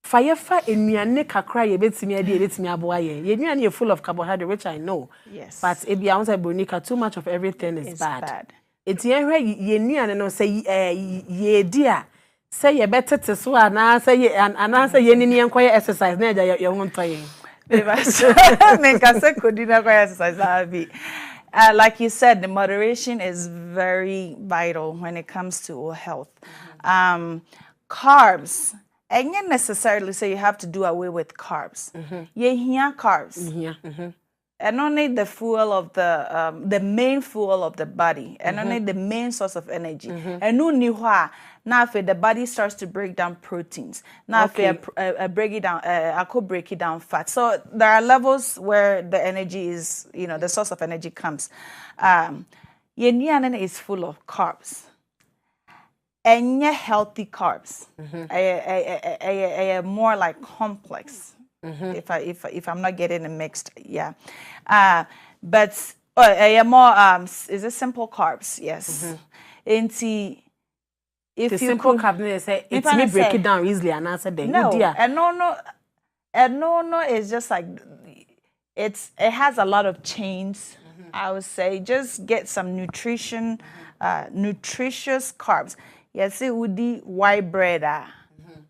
Speaker 1: Fa enuane kakra ye betimi ade betimi aboa ye. Ye nuane ye full of carbohydrate which I know.
Speaker 2: Yes.
Speaker 1: But ebi I want say bronika too much of everything is bad. Eti ye nuane no say ye dia say ye betete so ana say ye ni enkoye exercise na eja ye ho ntoye.
Speaker 2: Like you said, the moderation is very vital when it comes to health. Carbs, and not necessarily say you have to do away with carbs. You hear carbs. And only the fuel of the main fuel of the body, and only the main source of energy. And no new now the body starts to break down proteins. Now break it down, I could break it down fat. So there are levels where the energy is, the source of energy comes. Yenyanen is full of carbs. And healthy carbs. More like complex. If I'm not getting it mixed, but more is it simple carbs? Yes. If
Speaker 1: the
Speaker 2: you
Speaker 1: simple carbs say it's me break it down easily and answer them.
Speaker 2: No, no, it's just like it has a lot of chains. I would say just get some nutrition, nutritious carbs. Yes, it would be white bread. I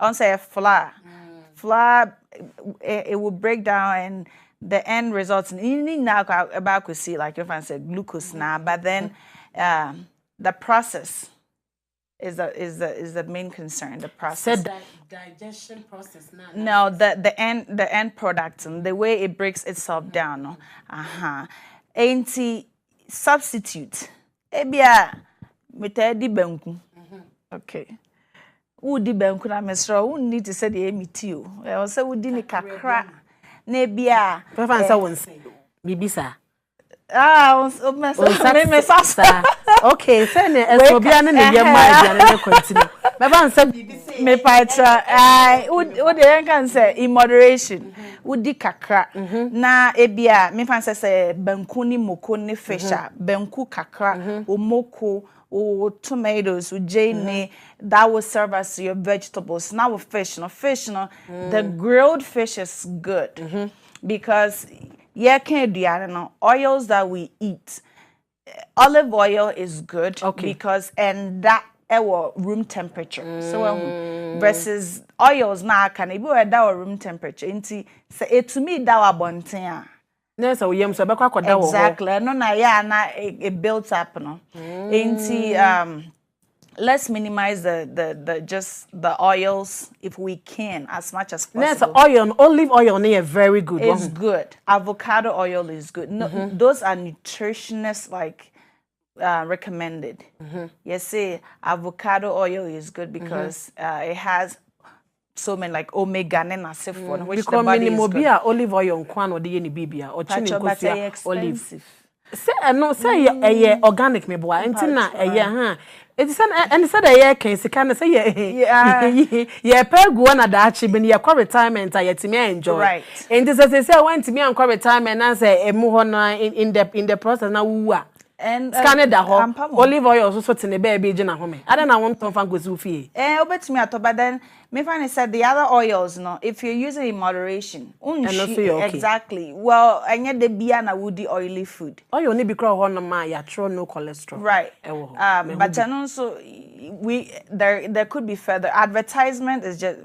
Speaker 2: want say flour. Flour, it will break down and the end results in now about to see like your friend said glucose now, but then the process is the main concern. The process.
Speaker 1: Said digestion process now.
Speaker 2: No, the end product and the way it breaks itself down. Ain't substitute. Ebia metadi banku. Okay. Udi banku na mesro won need to say the emiti o. E say udi ni kakra na bia.
Speaker 1: Prefer say won say bibisa.
Speaker 2: Me sasa.
Speaker 1: Okay, say na esobia na ne yema adia na continue. Me ban say bibisa.
Speaker 2: Me pacha udi can say in moderation. Udi kakra na ebia me fan say banku ni moko ni fisha, banku kakra, omoko or tomatoes, or jane, that will serve as your vegetables. Now with fish, the grilled fish is good because can't do oils that we eat. Olive oil is good because that room temperature. So versus oils now can be at room temperature. To me that bontia.
Speaker 1: Exactly.
Speaker 2: No, na it builds up, no. Let's minimize the oils if we can as much as possible.
Speaker 1: Olive oil is very good.
Speaker 2: It's good. Avocado oil is good. No, those are nutritionists recommended. Yes, say avocado oil is good because it has so many like omega and which the body is good.
Speaker 1: Olive oil on kwan or the bibia or expensive. say no say a organic me boy entina ha it is and said a can say can say yeah pegu na da achi be ya retirement ayetimi enjoy
Speaker 2: right
Speaker 1: and this say want me an retirement and say emu ho na in the process na wu
Speaker 2: and
Speaker 1: scan da ho olive oil so so tene be gina ho me ada na won ton fan go zu fie
Speaker 2: obetimi ato but then me find said the other oils no if you're using in moderation exactly well anya de bia na woody oily food
Speaker 1: oil ni bi kro ho no ma ya tro no cholesterol
Speaker 2: right but then also there could be further advertisement is just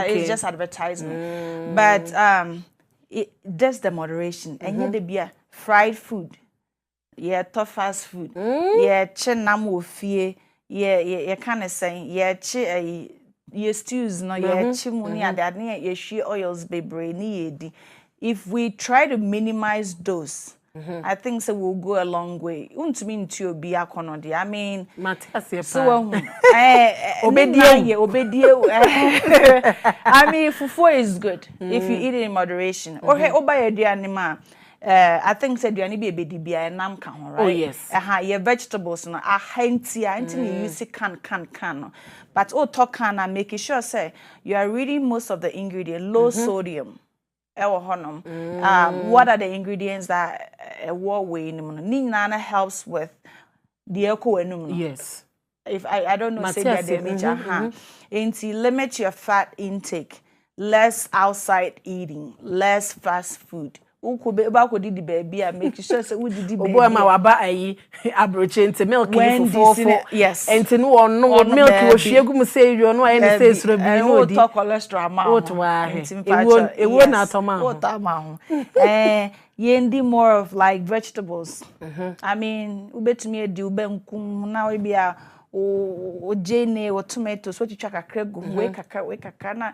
Speaker 2: it's just advertisement but just the moderation anya de bia fried food yeah tough fast food yeah chenam wo fie yeah kind of saying yeah your stews no yeah chimuni and that yeah she oils bebre ni edi if we try to minimize those I think so we'll go a long way untumi nti obi akono de I mean so obedie I mean fufu is good if you eat it in moderation okay oba aduane ma I think said you be ebedi bia enam ka ho right
Speaker 1: oh yes
Speaker 2: your vegetables no ahanti you use can but talk can and making sure say you are reading most of the ingredients low sodium what are the ingredients that what way nina helps with the eco
Speaker 1: yes
Speaker 2: if I don't know say that they major into limit your fat intake less outside eating less fast food ba ko didi baby a make sure say we didi baby
Speaker 1: obo ma waba ayi abroche ente milk fofofo
Speaker 2: yes
Speaker 1: ente no ono milk wo hwiegu mu say rio no ayi ne say suro bi no odi
Speaker 2: to cholesterol ma
Speaker 1: ewo na atoma
Speaker 2: ho ta ma ho yendi more of like vegetables I mean ubetumi edi ubenkum na we bia o jene o tomatoes o chicha kakra go we kakra na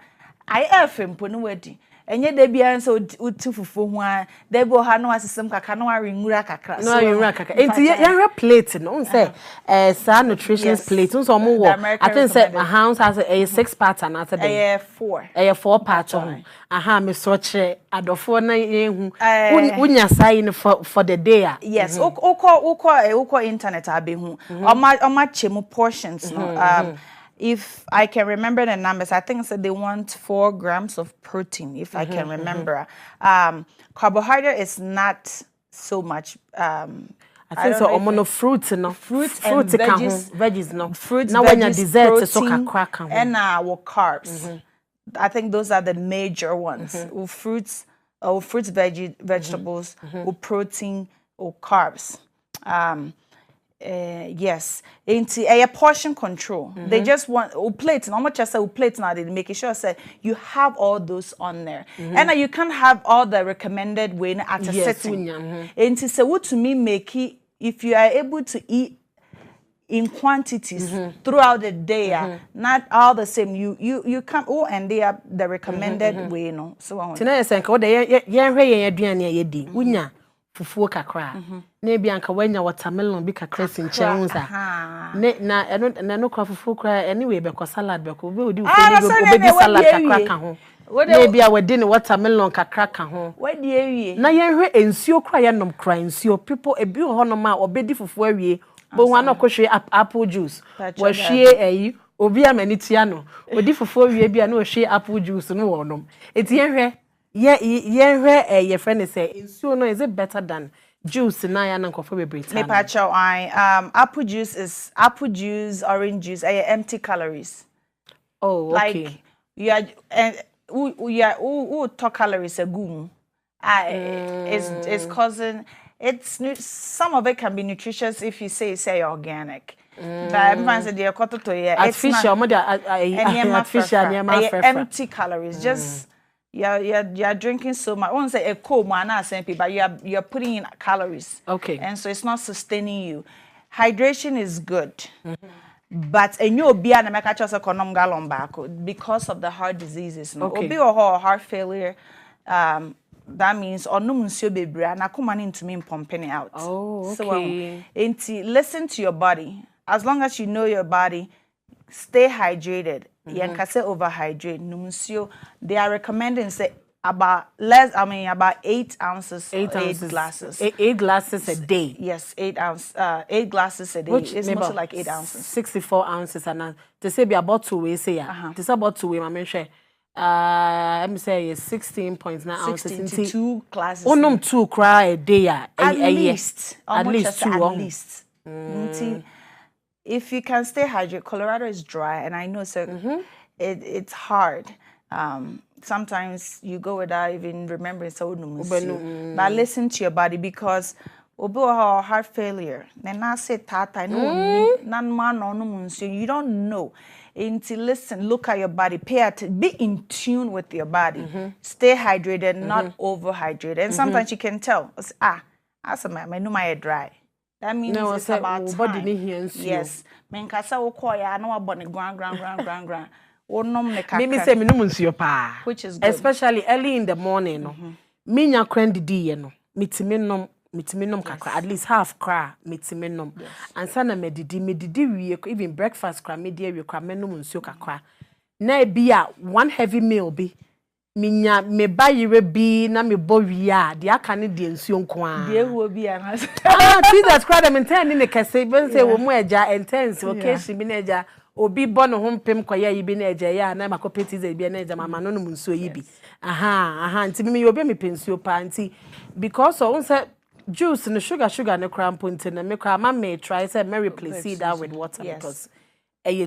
Speaker 2: I efempo no wedi enye de bia nso utu fufu ho a de bo ha no asesem kaka no arenwura kakra
Speaker 1: no arenwura kaka enti yan plate no say sa nutrition plate nso mo wo I think say a house has a 6 part and after the 4 part me so che adofo na ehu unya sign for the day
Speaker 2: yes uko internet abehu oma chemu portions no if I can remember the numbers, I think so they want 4 grams of protein, if I can remember. Carbohydrate is not so much.
Speaker 1: I think so. Omono fruits, no
Speaker 2: fruits and
Speaker 1: veggies, no
Speaker 2: fruits.
Speaker 1: Now when your dessert, so
Speaker 2: and carbs. I think those are the major ones. Fruits, vegetables, or protein, or carbs. Yes, into a portion control. They just want plates. Not much as a plate now. They make sure say you have all those on there, and you can't have all the recommended way at a setting. Into say what to me make it if you are able to eat in quantities throughout the day, not all the same. You can and they are the recommended way, no. So
Speaker 1: tonight say ko de ye aduane ye di unya fufuo kakra na bia nka wanya watermelon bi kakra sinche unza na no kwa fufuo kra anyway be ko salad be ko be odi fufuo be salad kakra ka ho na bia wadi ne watermelon kakra ka ho
Speaker 2: wadi awie
Speaker 1: na yenhwe ensuo kra ye nom kra ensuo people ebi ho no ma obedi fufuo awie bo hu na ko hwe apple juice wa hwe ayi obi amani tia no odi fufuo awie bia na o hwe apple juice no wo nom eti yenhwe your friend is say so no is it better than juice na ya na nkofo bebre
Speaker 2: me pacho apple juice orange juice empty calories
Speaker 1: okay
Speaker 2: like you are talk calories agum it's causing some of it can be nutritious if you say organic but everyone said the kototo
Speaker 1: artificial
Speaker 2: empty calories just you're drinking so much. I won't say a cold man, but you're putting in calories.
Speaker 1: Okay.
Speaker 2: And so it's not sustaining you. Hydration is good. But and you be an because of the heart diseases. No? Okay. Or heart failure. That means into me pumping out.
Speaker 1: Oh, okay.
Speaker 2: So listen to your body. As long as you know your body, stay hydrated. Yankase overhydrate. Numusio, they are recommending say about 8 ounces, 8 glasses.
Speaker 1: 8 glasses a day.
Speaker 2: Yes, 8 glasses a day.
Speaker 1: Which
Speaker 2: it's mostly like 8 ounces.
Speaker 1: 64 ounces and to say be about 2 we say yeah. This about 2 we I mention. Let me say 16.9 ounces
Speaker 2: into 2 glasses.
Speaker 1: Onum 2 cry a day
Speaker 2: at least.
Speaker 1: At least 2.
Speaker 2: At least. If you can stay hydrated, Colorado is dry, and I know so it's hard. Sometimes you go without even remembering so but listen to your body because heart failure. Then I say tata no you don't know. Until listen, look at your body, pay attention, be in tune with your body. Stay hydrated, not overhydrated. And sometimes you can tell, as a man, my dry. That means it's about time. Yes. Menkasa ukoya no abone gran.
Speaker 1: Maybe say minum pa.
Speaker 2: Which is good.
Speaker 1: Especially early in the morning, no. Minya krendidi no. Mitiminom kakra at least half cra mitiminom. And sana medidi we even breakfast cra media we cra menum nsuo kakra. Na be a one heavy meal be. Minya me bayire bi na me bo wi a de aka ne de nsuo nko a.
Speaker 2: De wo bi a.
Speaker 1: See that cra dem intend ne kese be say wo mu eja intense occasion bi na eja obi bo no ho mpem koya yi bi na eja ya na makopeti ze bi na eja mama no no nsuo yi bi. Nti me obi me pensuo pa nti because so say juice and sugar no cramponte na me kwa ma me try say me replace that with water because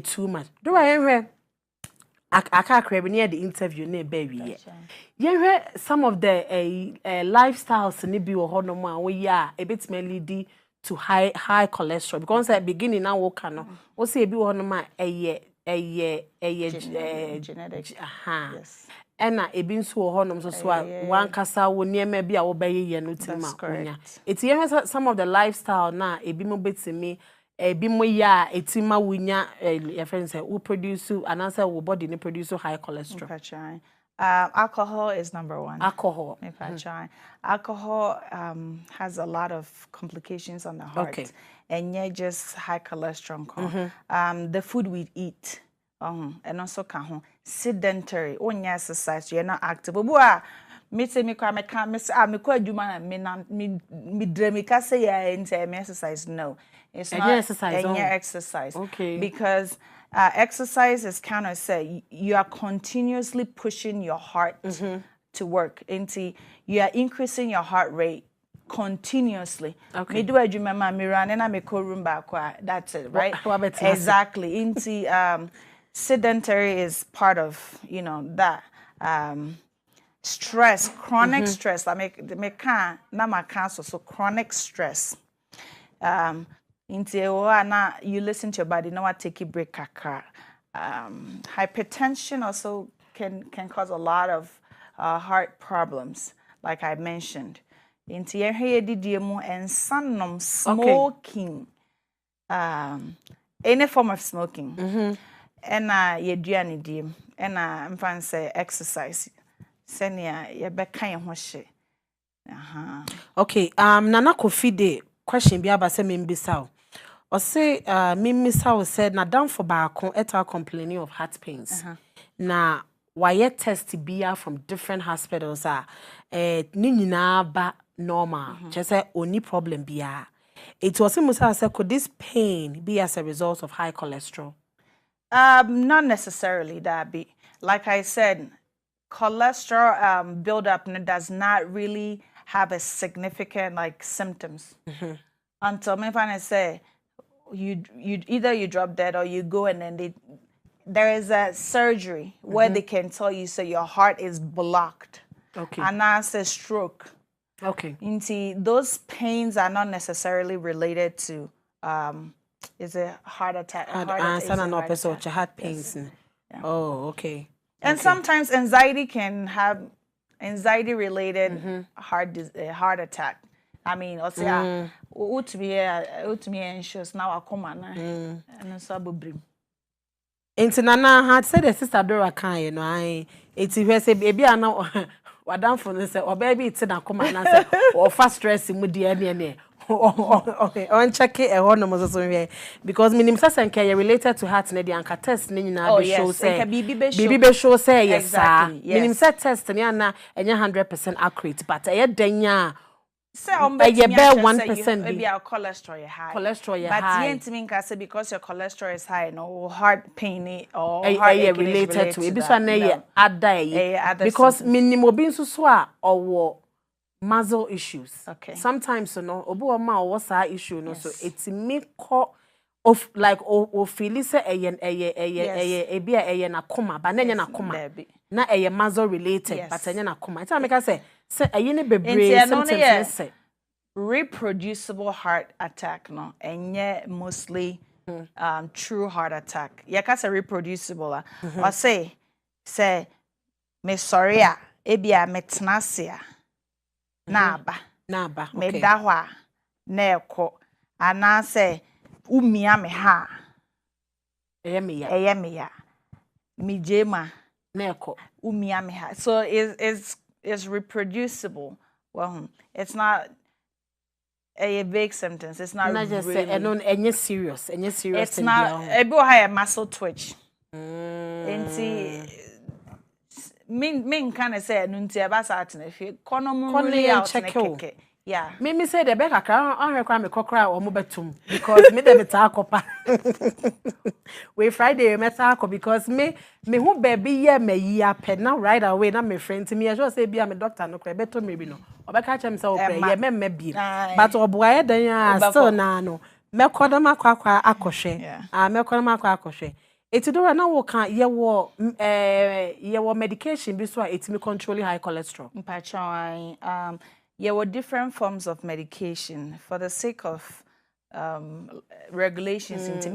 Speaker 1: too much. Do I hear aka crab near the interview ne baby ye some of the lifestyles ni bi wo hono ma wo ya a bit me lead to high cholesterol because at beginning now wo kan no wo say bi wo hono ma
Speaker 2: genetic
Speaker 1: yes ena ebi nso wo honom so wan kasa wo niema bi a wo bayeye no tima onya eti ye some of the lifestyle na ebi mo betimi ebi mo ya etima wunya your friends say who produce and answer wo body ni produce high cholesterol.
Speaker 2: Alcohol is number 1.
Speaker 1: Alcohol.
Speaker 2: Alcohol has a lot of complications on the heart and yeah just high cholesterol. The food we eat and also sedentary, only exercise, you're not active. But me say me kwa me can me kwa adwuma na me dremika say yeah me exercise. No, it's not exercise.
Speaker 1: Okay.
Speaker 2: Because exercise is kind of say you are continuously pushing your heart to work. Into you are increasing your heart rate continuously.
Speaker 1: Okay.
Speaker 2: Me do adwuma ma me run and me ko room back. That's it, right? Exactly. Into sedentary is part of that stress, chronic stress. I make so chronic stress. Into you listen to your body. Now I take a break. Hypertension also can cause a lot of heart problems, like I mentioned. Into your and some smoking, any form of smoking. And ye duani dim and I'm fan say exercise senia ye be kan ho hye
Speaker 1: okay nana kofi de question bi aba say membisa o say membisa o said na down for baako eta complaining of heart pains na why test bia from different hospitals ni nyina ba normal just say only problem bia it was musa say could this pain be as a result of high cholesterol?
Speaker 2: Not necessarily, that be. Like I said, cholesterol buildup does not really have a significant symptoms until me finally say you either you drop dead or you go and then there is a surgery where they can tell you so your heart is blocked.
Speaker 1: Okay.
Speaker 2: And that's a stroke.
Speaker 1: Okay.
Speaker 2: See, those pains are not necessarily related to is a heart attack.
Speaker 1: Heart pains. Yes. Yeah. Oh, okay.
Speaker 2: And sometimes anxiety can have anxiety-related heart attack. I mean, also utmi anxious now akoma na and so abobrim.
Speaker 1: Enti nana had said the sister Dora kan you know I enti we say baby ana wadam for say o baby iti na akoma na say o fa stress mu de ene Okay, on check it a one so because minim say related to heart na the anka test ni nyina be show say bibi be show say yes
Speaker 2: exactly yes.
Speaker 1: Minim say test ni na enya 100% accurate but e danya
Speaker 2: say on bet me
Speaker 1: 1%
Speaker 2: be your cholesterol high.
Speaker 1: Cholesterol
Speaker 2: but
Speaker 1: high.
Speaker 2: But you mean say because your cholesterol is high, no heart pain or heart
Speaker 1: related to it. This one other because minim obi nso so a owo muscle issues.
Speaker 2: Okay.
Speaker 1: Sometimes no obi o ma owo sa issue no so etimi ko of like o feel say ebi na koma ba na nya na koma na muscle related but nya na koma. It make say ne bebre sometimes say
Speaker 2: reproducible heart attack no enye mostly true heart attack. Yakasa reproducible or say me sorry a ebia metnasia na aba
Speaker 1: okay.
Speaker 2: Me dahwa na ekọ ana say umia me ha eye me ya mi jema
Speaker 1: na ekọ
Speaker 2: umia me ha. So it's reproducible. Well, it's not a vague symptoms. It's not
Speaker 1: just
Speaker 2: really.
Speaker 1: Any serious.
Speaker 2: It's not. Ebo ha a muscle twitch. Enti min kind say nunti aba sa atene fi kono mu really out na keke. Yeah.
Speaker 1: Me say the back akra on rekwa me kokra o mo betum because me dey beta akopa. We Friday me ta akọ because me hu baby ye me yi apẹ now right away na me friend me I just say bia me doctor no kra beto me bi no. Obeka chem say o kra ye me bi. But oboa ye dan ya still na no. Me kodam akwa akọhwe. Me kodam akọhwe. Eti do na wo kan ye wo medication bi so a etimi control high cholesterol.
Speaker 2: Mpacho there were different forms of medication for the sake of regulations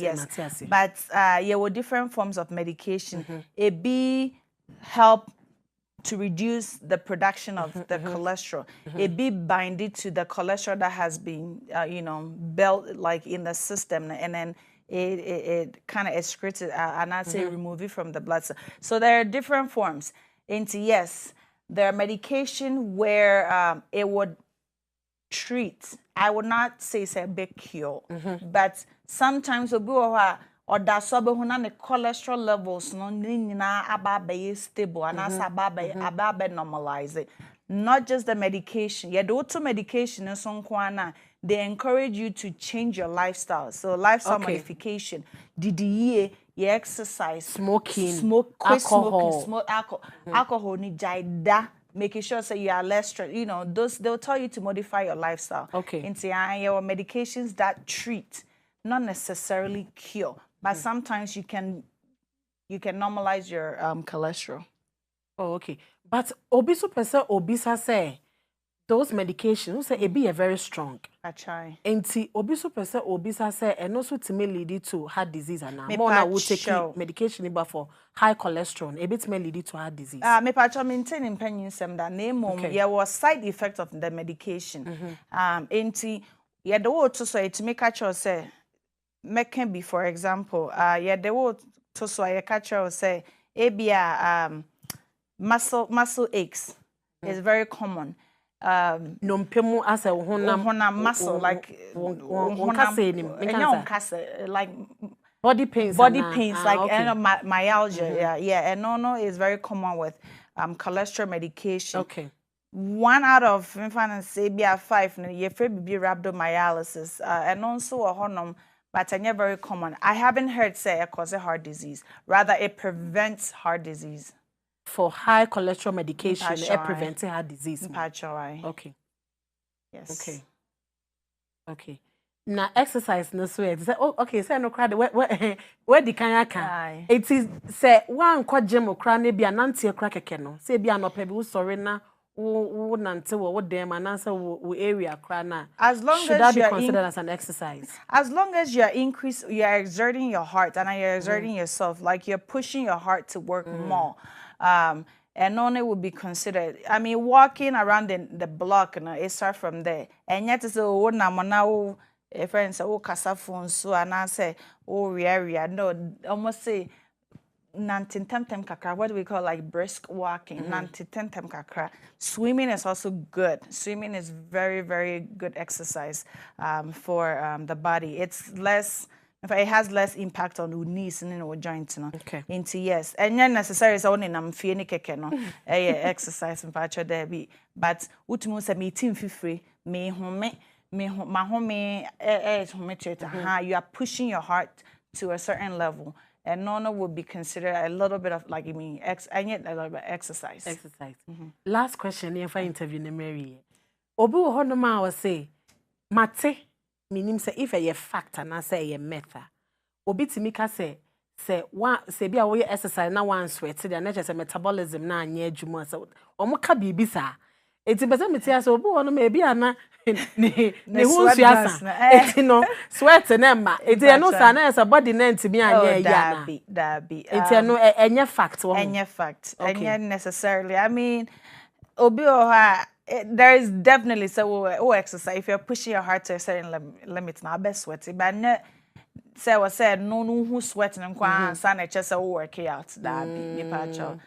Speaker 2: yes. But there were different forms of medication. A B help to reduce the production of the cholesterol. A B binded to the cholesterol that has been built like in the system, and then it kind of excretes it and I say remove it from the blood cell. So there are different forms. Into yes. There are medication where it would treat. I would not say it's a big cure, but sometimes or that the cholesterol levels no ababe stable and as ababe normalize it. Not just the medication. Yeah, the auto medication is on they encourage you to change your lifestyle. So lifestyle modification. DDE, you exercise,
Speaker 1: smoke,
Speaker 2: alcohol ni jaida, making sure so you are less stressed. Those they'll tell you to modify your lifestyle.
Speaker 1: Okay.
Speaker 2: Into your medications that treat, not necessarily cure, but sometimes you can normalize your cholesterol.
Speaker 1: Oh, okay. But obiso obisa say those medications say it be very strong.
Speaker 2: I try.
Speaker 1: Enti obiso obisa say and also to me lead to heart disease and now more now will take medication but for high cholesterol a bit may lead to heart disease.
Speaker 2: Me pacho maintain in penny sem that name there was side effect of the medication. Enti yeah the word to say to make sure say can be for example yeah the word to say catch say ABA muscle aches is very common.
Speaker 1: No mpemu as a
Speaker 2: honam muscle like like
Speaker 1: body pains
Speaker 2: like myalgia and no is very common with cholesterol medication.
Speaker 1: Okay.
Speaker 2: 1 out of say 5 no ye free be rhabdomyolysis and also a honum but very common. I haven't heard say it causes heart disease, rather it prevents heart disease.
Speaker 1: For high cholesterol medication, it prevents heart disease.
Speaker 2: Okay.
Speaker 1: Yes. Okay. Now exercise no sweat. Okay, say no crowd. Where the kayaka? It is say one kwa gym or crane be an anti crack keno. Say be an opebu sorry na nante what them and answer area crana.
Speaker 2: As long
Speaker 1: should that be considered as an exercise?
Speaker 2: As long as you're exerting your heart and you're exerting yourself, like you're pushing your heart to work more. And only would be considered. I mean, walking around the block, it starts from there. And yet, it's a friend say, oh, kasafon, so and I say, oh, ria. No, almost say, nantintem kakra, what do we call like brisk walking, nantintem kakra. Swimming is also good. Swimming is very, very good exercise for the body. It's less, it has less impact on the knees and the joints. No?
Speaker 1: Okay.
Speaker 2: Into yes. And not necessarily so only nam fee ni keke no. Exercise in patch there be. But utumu se me team free me home you are pushing your heart to a certain level. And no would be considered a little bit of like and yet a little bit exercise.
Speaker 1: Last question if I interview the Mary. Obi wo hono ma wo say mate minim say if a factor na say a method. Obi timi ka say bia wo exercise na wan sweat dey na say metabolism na anya adwuma say omo ka bibi sa. Eti bese metia say obi hono ma bia na ne hu suasa eti no sweat na ma eti no sa na say body na ntimi anya ya na
Speaker 2: dabi
Speaker 1: eti no enye fact wo
Speaker 2: enye fact enye necessarily I mean obi there is definitely so exercise if you're pushing your heart to a certain limit now best sweating but say was said no who sweating and san just work out dabi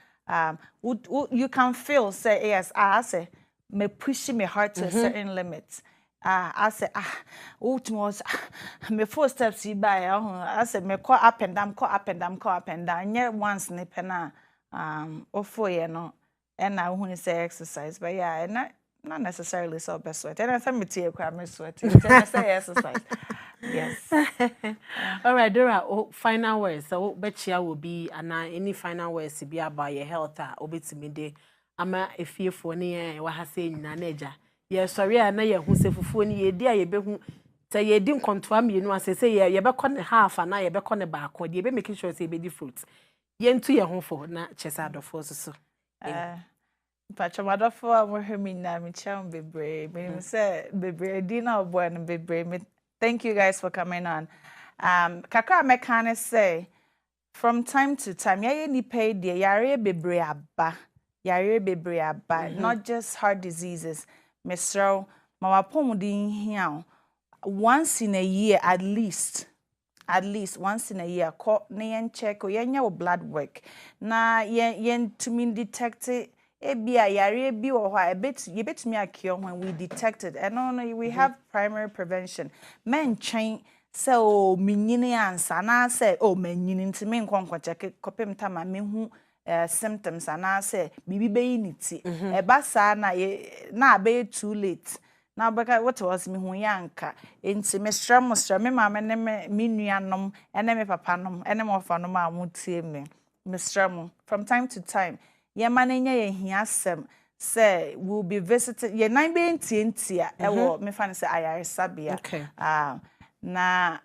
Speaker 2: you can feel say yes I say me pushing my heart to a certain limit. I say ultimate me 4 steps by I say me call up and down yeah once ni pena ofo ye no and I want to say exercise but yeah and not necessarily so best sweat and I say me tie kwa me sweat I say exercise yes.
Speaker 1: All right, Dora, final words so betcha will be and any final words be about your health obetimi de ama efiefo ne wa ha say nyina na eja ye sori na ye hu se fufuo ni ye di a ye behu say ye di nkontoa mienu ase say ye be kɔ ne half na ye be kɔ ne baako de be make sure say be di fruit ye ntu ye hu fo na chesa adofo so
Speaker 2: Pachamadofo amohemi na mi cham bebre me say bebre di na obo no bebre me thank you guys for coming on kakra me can say from time to time ye ni pay de yare bebre aba not just heart diseases mesro mama pomudin hia once in a year at least once in a year call yen check or yen your blood work na yen to mean detect it be a yare be or why a bit you bet me a cure when we detect it and only we have primary prevention men chain so minini answer na say oh men to me nkwa check kopem tama me hu symptoms and I say bibi be niti eba sa na be too late na beka what was me hu yanka enti me stram me mama ne me nuanom ene me papa nom ene me ofanom a mutie me stram from time to time ye manenya ye hiasem say we'll be visited ye nan be ntientia ewo me fa say SIS.ABBY na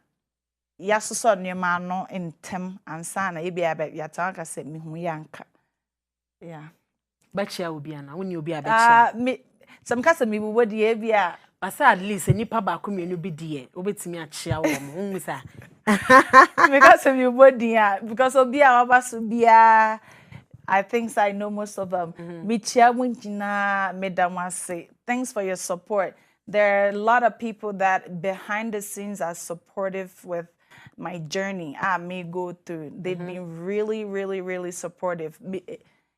Speaker 2: yasoso nneema no entem ansa na ebia yataka se mehu yanka yeah
Speaker 1: bachia obi ana woni obi abachia
Speaker 2: me some kasa me wo de ebia
Speaker 1: basa at least nipa ba ko mienu bi de obetimi achia wo mo nwusa
Speaker 2: because of your body because obi a wabaso bia I think I know most of them michia munjina medamase thanks for your support. There are a lot of people that behind the scenes are supportive with my journey I may go through. They've been really, really, really supportive.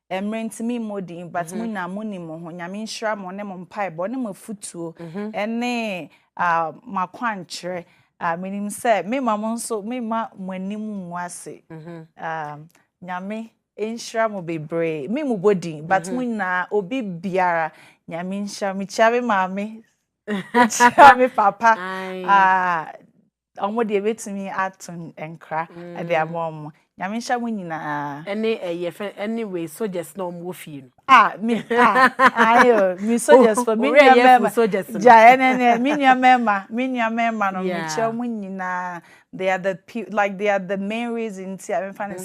Speaker 2: And to me modi, but muna muni mo nyame nshra mo ne mo mpai bo ne mo futuo ene makwanchre menim say me mama nso me ma mwanim nwase nyame nshra mo bebre me mu bodi but muna obi biara nyame nshra me chiabe mame chiabe papa omo de betumi atun enkra e de amom nyame hya mo nyina
Speaker 1: anyway so just no mo fie no
Speaker 2: me ayo me so just for me nyama ja ene me nyama no me hya mo nyina they are the main reasons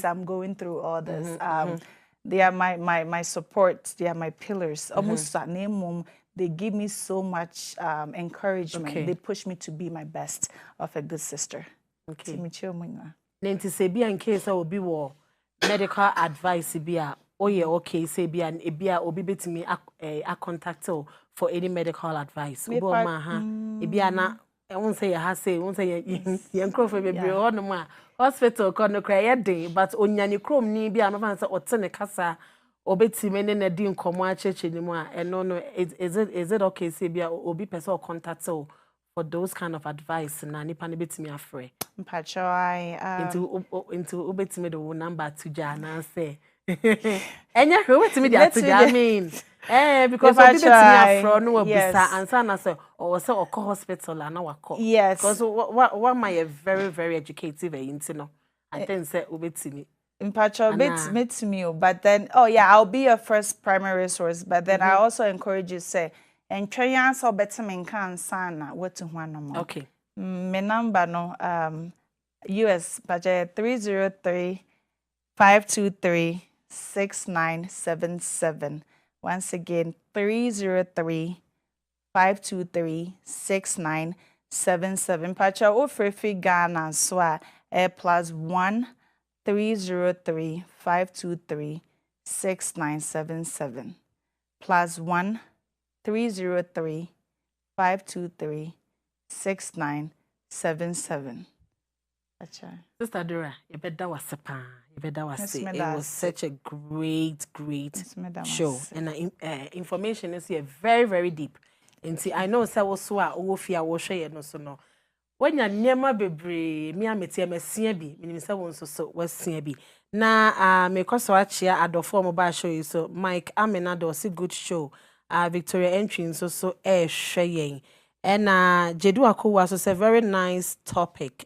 Speaker 2: I'm going through all this they are my support, they are my pillars almost they give me so much encouragement. They push me to be my best of a good sister.
Speaker 1: Okay. Nenti se bia in case obi wo medical advice bia oye okay say bia obi betimi a contact for any medical advice. Obo ma ha e bia na won't say ha say won't say yen crofo bebre ho no ma hospital ko no kra ye den but onyane krom ni bi amfa say otene kasa obetime ne na di nkomo acheche ni mu a eno no is it okay say bia obi person contact for those kind of advice na nipa ne betimi afre
Speaker 2: mpacho I
Speaker 1: into obetime the number to jana say enya hwe betimi dia to ja mean because obi betimi afro no obisa ansa na say or say okọ hospital na wakọ because what my very very educative into no I think say obetimi
Speaker 2: mpacho bit me but then I'll be your first primary resource but then I also encourage you say and try answer better men can sana what to one no
Speaker 1: okay
Speaker 2: my number no US budget 303-523-6977 once again 303-523-6977 pacha ofrefi Ghana so +1 303-523-6977 +1 303-523-6977.
Speaker 1: Sister Dora, you better was it was such a great show and information is here very very deep. And see, I know say also a fear wo hwe no so no. When ya niema bebre me amete amesia bi, minim say won so wasia bi. Na me koso achia adofo mo ba show you so Mike Amena do see good show. Victoria Entry so hwe yen. And Jedu Akowa so say very nice topic.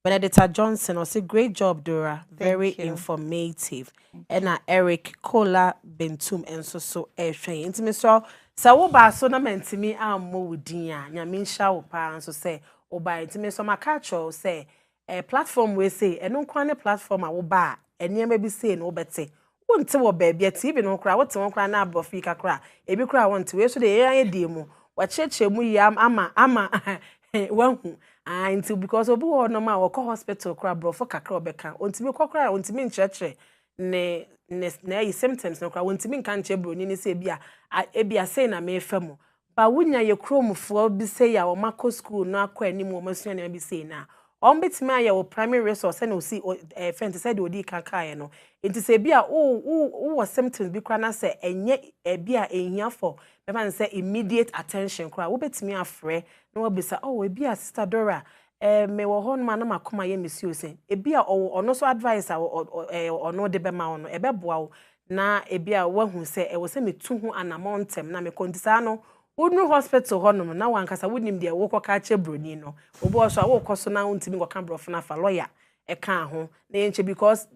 Speaker 1: Benedicta Johnson was a great job, Dora. Very informative. And Eric Kola Bentum and so train. Intimacy. So what ba so na mentimi ammo wudin nya minsha wo pa so say oba intimacy ma catch say platform we say eno kwane platform a wo ba enema bi say no bete wonte wo ba bia TV no kra wote won kra na abofi kakra ebi kra wonte we so de yan die mu wa cheche mu yi ama wahu until because obi wo no ma wo hospital kra brofo kakra obeka ontimi kokra ontimi ncheche ne yi symptoms no kra ontimi nka nche broni ni se ebia say na me fam ba wunya ye kromfo bi say ya wo mako school no akọ ani mu omasua na bi say na on betimi aye wo primary resource na o see friend said odi kankae no enti se bia wo symptoms bi kra na say enye bia ehia for me say immediate attention kra wo betimi afre na wo bisa bia sister Dora me wo hon ma na makoma ye mesio se bia ono so advice ono de be ma ono ebeboa wo na bia wahu se wo se metu hu anamontem na me kontisa no unu hospital honom na wankasa wonim de wo koka che broni no obo so wo koso na untimi koka brofo na fa lawyer e kan ho na enche because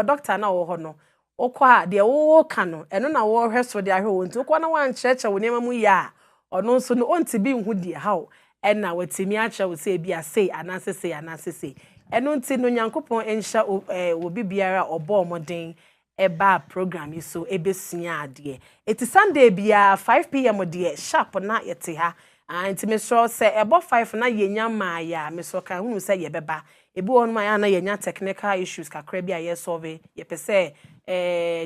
Speaker 1: doctor na wo ho no okwa de wo ka no eno na wo hweso de ahwe wonti okwa na wancheche wo nema mu ya ono nso no onti bi hu de hawo ena watimi acha wo se bia sei anasese eno nti no nyankopon enhya obi biara obo omoden eba program yi so ebesua ade eti Sunday bia 5 pm de sharp na yete ha anti me so se ebo 5 na yenya ma ya me so kan hunu se yebeba ebi won ma ya na yenya technical issues kakra bia ye solve ye pese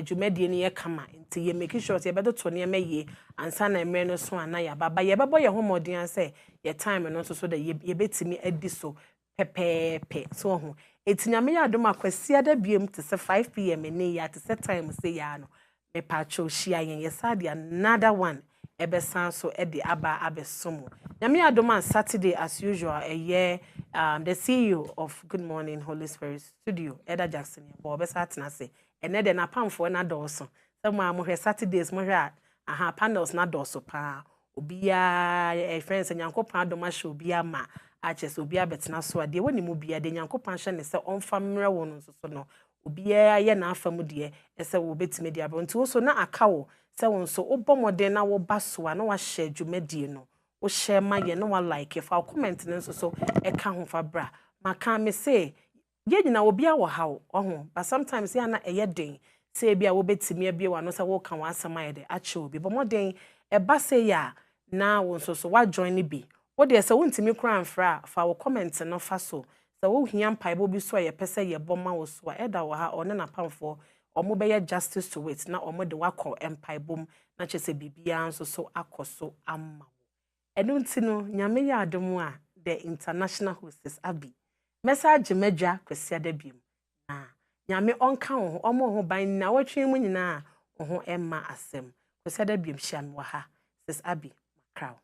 Speaker 1: dwumedie ne ye kama nti ye make sure ye bedo to ne ye ansa na emre no so ana ya baba ye bebo ye homodin se ye time no so da ye betimi adi so pepepe so ho etinyame ya adom akwasi ada biem te se 5 pm ne ya te se time se ya no me pacho hia yen ye sadia another one ebesan so ede aba abesomo nyame ya adom on Saturday as usual the CEO of Good Morning Holy Spirit Studio Eda Jackson bo obesa tena se ene de na pamfo na doso some am hwe Saturdays mo hwe aha panels na doso pa obia friends nyankopon adom show obia ma aches obia betena so ade woni mu bia de nyankopon hye ne se onfa mre won so no obia ye na afa mu de ese wo betime de abo nti wo so na aka wo se won so obomoden na wo baso na wa share dwumadie no wo share ma ye no wa like fa comment ne so eka ho fa bra maka me say ye nyina obia wo hawo oho but sometimes ya na eye den say bia wo betime bia wa no se wo kan wa asema ye de ache obi bomoden e ba say ya na won so wa join bi wo de se wontimi kura amfra fa wo comment no fa so se wo hia mpaibo bi so ye pese ye boma wo so eda wo ha one na pamfo omo be justice to it na omo de wakọ empaibom na chese bibia nso so akoso amma enu nti no nyame ya adom a the international host SIS.ABBY. Message medja kwesi adabiem. Na nyame onka ho omo ho ban na wotwe mu nyina ho emma asem. Kwesi adabiem hia me wa ha SIS.ABBY makraw.